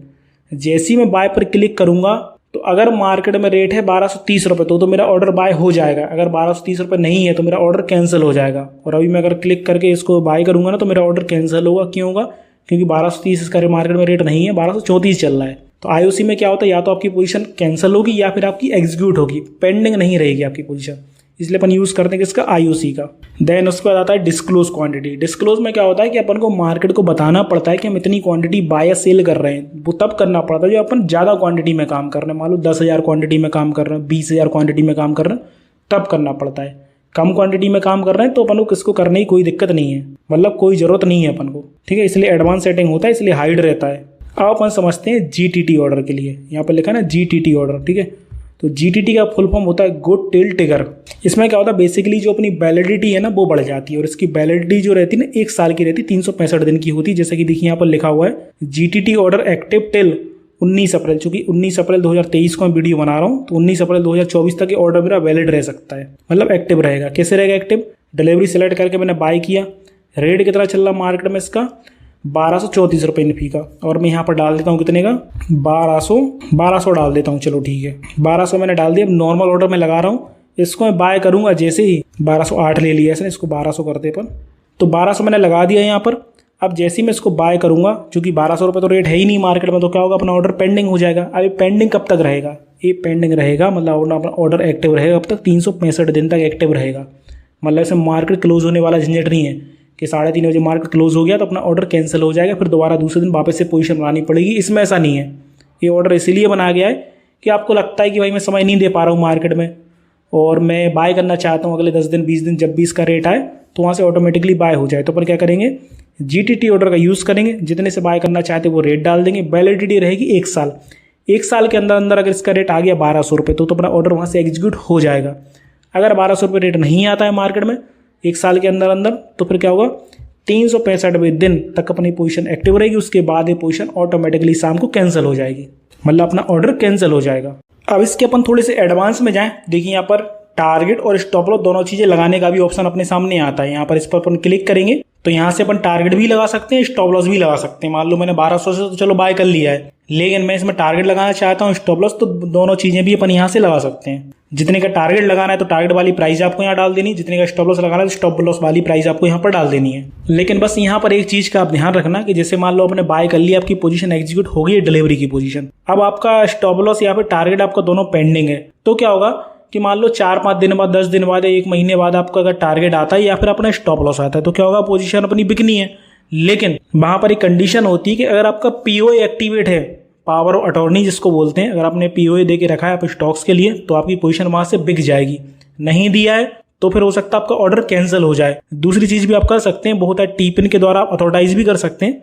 S1: जैसे ही मैं बाय पर क्लिक करूँगा तो अगर मार्केट में रेट है 1230 रुपये तो मेरा ऑर्डर बाय हो जाएगा। अगर 1230 रुपये नहीं है तो मेरा ऑर्डर कैंसिल हो जाएगा। और अभी मैं अगर क्लिक करके इसको बाय करूँगा ना तो मेरा ऑर्डर कैंसिल होगा। क्यों होगा, क्योंकि 1230 इसका मार्केट में रेट नहीं है, 1234 चल रहा है। तो IOC में क्या होता है, या तो आपकी पोजीशन कैंसिल होगी या फिर आपकी एग्जीक्यूट होगी, पेंडिंग नहीं रहेगी आपकी पोजीशन, इसलिए अपन यूज़ करते हैं किसका, IOC का। देन उसके बाद आता है डिस्क्लोज क्वांटिटी। डिस्क्लोज में क्या होता है कि अपन को मार्केट को बताना पड़ता है कि हम इतनी क्वांटिटी बाय या सेल कर रहे हैं। वो तब करना पड़ता है जब अपन ज़्यादा क्वांटिटी में काम कर रहे हैं, मान लो 10,000 क्वांटिटी में काम कर रहे हैं, 20,000 क्वांटिटी में काम कर रहे हैं, तब करना पड़ता है। कम क्वांटिटी में काम कर रहे हैं तो अपन को किसको करने की कोई दिक्कत नहीं है, मतलब कोई ज़रूरत नहीं है अपन को, ठीक है। इसलिए एडवांस सेटिंग होता है, इसलिए हाइड रहता है। अब अपन समझते हैं GTT ऑर्डर के लिए, यहाँ पर लिखा है ना GTT ऑर्डर, ठीक है। तो GTT का फुल फॉर्म होता है गुड टिल ट्रिगर। इसमें क्या होता है, बेसिकली जो अपनी वैलिडिटी है ना वो बढ़ जाती है और इसकी वैलिडिटी जो रहती है ना 1 साल की रहती है, 365 दिन की होती है। जैसे कि देखिए यहाँ पर लिखा हुआ है GTT ऑर्डर एक्टिव टिल 19 अप्रैल। चूंकि 19 अप्रैल 2023 को मैं वीडियो बना रहा हूँ तो 19 अप्रैल 2024 तक ये ऑर्डर मेरा वैलिड रह सकता है, मतलब एक्टिव रहेगा। कैसे रहेगा एक्टिव, डिलीवरी सेलेक्ट करके मैंने बाय किया, रेट कितना चल रहा मार्केट में इसका 1234 रुपये इन्फी का, और मैं यहाँ पर डाल देता हूँ कितने का 1200 डाल देता हूँ। चलो ठीक है, 1200 मैंने डाल दिया। अब नॉर्मल ऑर्डर में लगा रहा हूँ, इसको मैं बाय करूँगा जैसे ही 1208 ले लिया इसने, इसको 1200 करते अपन, तो 1200 मैंने लगा दिया यहाँ पर। अब जैसे ही मैं इसको बाय करूँगा, क्योंकि 1200 रुपये तो रेट है ही नहीं मार्केट में, तो क्या होगा अपना ऑर्डर पेंडिंग हो जाएगा। अब ये पेंडिंग कब तक रहेगा, ये पेंडिंग रहेगा मतलब अपना ऑर्डर एक्टिव रहेगा अब तक 365 दिन तक एक्टिव रहेगा। मतलब इसमें मार्केट क्लोज होने वाला झंझट नहीं है कि 3:30 बजे मार्केट क्लोज हो गया तो अपना ऑर्डर कैंसिल हो जाएगा, फिर दोबारा दूसरे दिन वापस से पोजीशन बनानी पड़ेगी। इसमें ऐसा नहीं है। ये ऑर्डर इसीलिए बनाया गया है कि आपको लगता है कि भाई मैं समय नहीं दे पा रहा हूँ मार्केट में और मैं बाय करना चाहता हूँ अगले 10 दिन 20 दिन, जब भी इसका रेट आए तो वहाँ से ऑटोमेटिकली बाय हो जाए। तो अपन क्या करेंगे, GTT ऑर्डर का यूज़ करेंगे, जितने से बाय करना चाहते वो रेट डाल देंगे। वैलिडिटी रहेगी 1 साल। 1 साल के अंदर अंदर अगर इसका रेट आ गया 1200 रुपये तो अपना ऑर्डर वहाँ से एग्जीक्यूट हो जाएगा। अगर 1200 रुपये रेट नहीं आता है मार्केट में 1 साल के अंदर अंदर तो फिर क्या होगा, 365 दिन तक अपनी पोजीशन एक्टिव रहेगी। उसके बाद ये पोजीशन ऑटोमेटिकली शाम को कैंसिल हो जाएगी, मतलब अपना ऑर्डर कैंसिल हो जाएगा। अब इसके अपन थोड़े से एडवांस में जाएं, देखिए यहाँ पर टारगेट और स्टॉप लॉस दोनों चीज़ें लगाने का भी ऑप्शन अपने सामने आता है। यहाँ पर इस पर अपन क्लिक करेंगे तो यहाँ से अपन टारगेट भी लगा सकते हैं, स्टॉप लॉस भी लगा सकते हैं। मान लो मैंने 1200 से तो चलो बाय कर लिया है, लेकिन मैं इसमें टारगेट लगाना चाहता हूँ, स्टॉप लॉस, तो दोनों चीजें भी अपन यहाँ से लगा सकते हैं। जितने का टारगेट लगाना है तो टारगेट वाली प्राइस आपको यहाँ डाल देनी, जितने का स्टॉप लॉस लगाना है तो स्टॉप लॉस वाली प्राइस आपको यहाँ पर डाल देनी है। लेकिन बस यहाँ पर एक चीज का आप ध्यान रखना कि जैसे मान लो आपने बाय कर लिया, आपकी पोजीशन एग्जीक्यूट हो गई है, डिलीवरी की पोजीशन, अब आपका स्टॉप लॉस या फिर टारगेट आपका दोनों पेंडिंग है, तो क्या होगा कि मान लो 4-5 दिन बाद, 10 दिन बाद या 1 महीने बाद आपका अगर टारगेट आता है या फिर अपना स्टॉप लॉस आता है, तो क्या होगा, पोजीशन अपनी बिकनी है। लेकिन वहां पर एक कंडीशन होती है कि अगर आपका पीओए एक्टिवेट है, पावर ऑफ अटॉर्नी जिसको बोलते हैं, अगर आपने पीओए दे के रखा है आप स्टॉक्स के लिए, तो आपकी पोजीशन वहां से बिक जाएगी। नहीं दिया है तो फिर हो सकता है आपका ऑर्डर कैंसिल हो जाए। दूसरी चीज भी आप कर सकते हैं, बहुत है टी पिन के द्वारा आप अथॉराइज भी कर सकते हैं।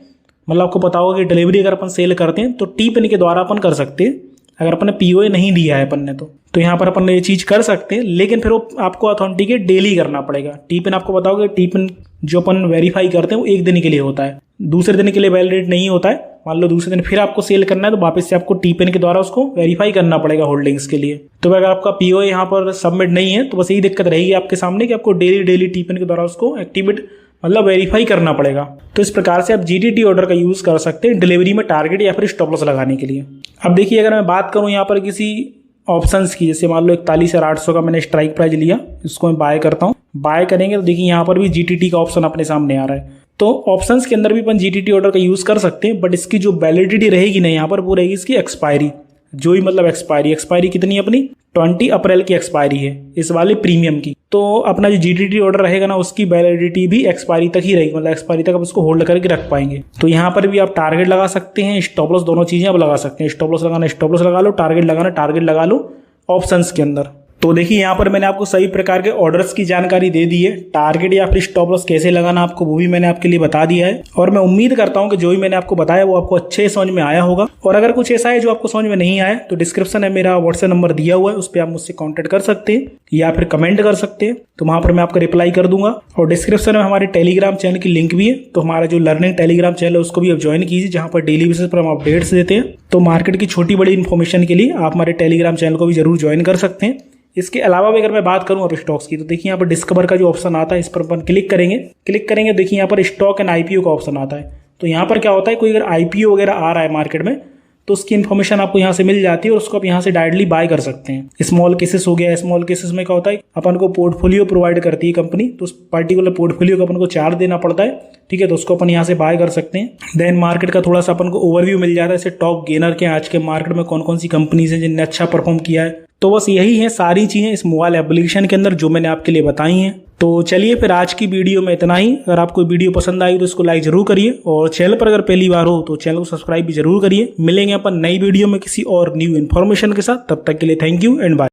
S1: मतलब आपको पता होगा कि डिलीवरी अगर अपन सेल करते हैं तो टी पिन के द्वारा अपन कर सकते हैं, अगर अपन ने पीओए नहीं दिया है अपन ने तो यहाँ पर अपन ये चीज कर सकते हैं। लेकिन फिर वो आपको अथेंटिकेट डेली करना पड़ेगा। टी पिन आपको बताओगे, टी पिन जो अपन वेरीफाई करते हैं वो 1 दिन के लिए होता है, दूसरे दिन के लिए वैलिडेट नहीं होता है। मान लो दूसरे दिन फिर आपको सेल करना है तो वापस से आपको टी पिन के द्वारा उसको वेरीफाई करना पड़ेगा होल्डिंग्स के लिए। तो अगर आपका पीओए यहाँ पर सबमिट नहीं है तो बस यही दिक्कत रहेगी आपके सामने कि आपको डेली टी पिन के द्वारा उसको एक्टिवेट मतलब वेरीफाई करना पड़ेगा। तो इस प्रकार से आप जीटीटी ऑर्डर का यूज कर सकते हैं डिलीवरी में टारगेट या फिर स्टॉप लॉस लगाने के लिए। अब देखिए, अगर मैं बात करूं यहाँ पर किसी ऑप्शंस की, जैसे मान लो 41,800 का मैंने स्ट्राइक प्राइस लिया, इसको मैं बाय करता हूँ। बाय करेंगे तो देखिए यहाँ पर भी जीटीटी का ऑप्शन अपने सामने आ रहा है। तो ऑप्शंस के अंदर भी अपन जीटीटी ऑर्डर का यूज कर सकते हैं, बट इसकी जो वैलिडिटी रहेगी ना यहाँ पर वो रहेगी इसकी एक्सपायरी, जो ही मतलब एक्सपायरी कितनी है अपनी, 20 अप्रैल की एक्सपायरी है इस वाले प्रीमियम की। तो अपना जो जीटीटी ऑर्डर रहेगा ना उसकी वैलिडिटी भी एक्सपायरी तक ही रहेगी, मतलब एक्सपायरी तक आप उसको होल्ड करके रख पाएंगे। तो यहाँ पर भी आप टारगेट लगा सकते हैं, स्टॉप लॉस, दोनों चीजें आप लगा सकते हैं। स्टॉप लॉस लगाना स्टॉप लॉस लगा लो, टारगेट लगाना टारगेट लगा लो ऑप्शंस के अंदर। तो देखिए यहाँ पर मैंने आपको सभी प्रकार के ऑर्डर्स की जानकारी दे दी है। टारगेट या फिर स्टॉप लॉस कैसे लगाना आपको वो भी मैंने आपके लिए बता दिया है, और मैं उम्मीद करता हूँ कि जो भी मैंने आपको बताया वो आपको अच्छे समझ में आया होगा। और अगर कुछ ऐसा है जो आपको समझ में नहीं आया तो डिस्क्रिप्शन में मेरा व्हाट्सएप नंबर दिया हुआ है, उस पर आप मुझसे कॉन्टेक्ट कर सकते हैं या फिर कमेंट कर सकते हैं, तो वहां पर मैं आपका रिप्लाई कर दूंगा। और डिस्क्रिप्शन में हमारे टेलीग्राम चैनल की लिंक भी है, तो हमारा जो लर्निंग टेलीग्राम चैनल है उसको भी आप ज्वाइन कीजिए, जहां पर डेली बेसिस पर हम अपडेट्स देते हैं। तो मार्केट की छोटी बड़ी इन्फॉर्मेशन के लिए आप हमारे टेलीग्राम चैनल को भी जरूर ज्वाइन कर सकते हैं। इसके अलावा भी अगर मैं बात करूं अब स्टॉक्स की, तो देखिए यहाँ पर डिस्कवर का जो ऑप्शन आता है इस पर अपन क्लिक करेंगे देखिए यहाँ पर स्टॉक एंड आईपीओ का ऑप्शन आता है। तो यहाँ पर क्या होता है, कोई अगर आईपीओ वगैरह आ रहा है मार्केट में तो उसकी इन्फॉर्मेशन आपको यहाँ से मिल जाती है और उसको आप यहाँ से डायरेक्टली बाय कर सकते हैं। स्मॉल केसेस हो गया, स्मॉल केसेस में क्या होता है, अपन को पोर्टफोलियो प्रोवाइड करती है कंपनी, तो उस पर्टिकुलर पोर्टफोलियो को अपन को चार्ज देना पड़ता है, ठीक है, तो उसको अपन यहाँ से बाय कर सकते हैं। देन मार्केट का थोड़ा सा अपन को ओवरव्यू मिल जाता है, जैसे टॉप गेनर के आज के मार्केट में कौन कौन सी कंपनीज हैं जिनने अच्छा परफॉर्म किया है। तो बस यही है सारी चीजें इस मोबाइल एप्लीकेशन के अंदर जो मैंने आपके लिए बताई हैं। तो चलिए फिर आज की वीडियो में इतना ही। अगर आपको वीडियो पसंद आई तो इसको लाइक जरूर करिए, और चैनल पर अगर पहली बार हो तो चैनल को सब्सक्राइब भी जरूर करिए। मिलेंगे अपन नई वीडियो में किसी और न्यू इन्फॉर्मेशन के साथ, तब तक के लिए थैंक यू एंड बाय।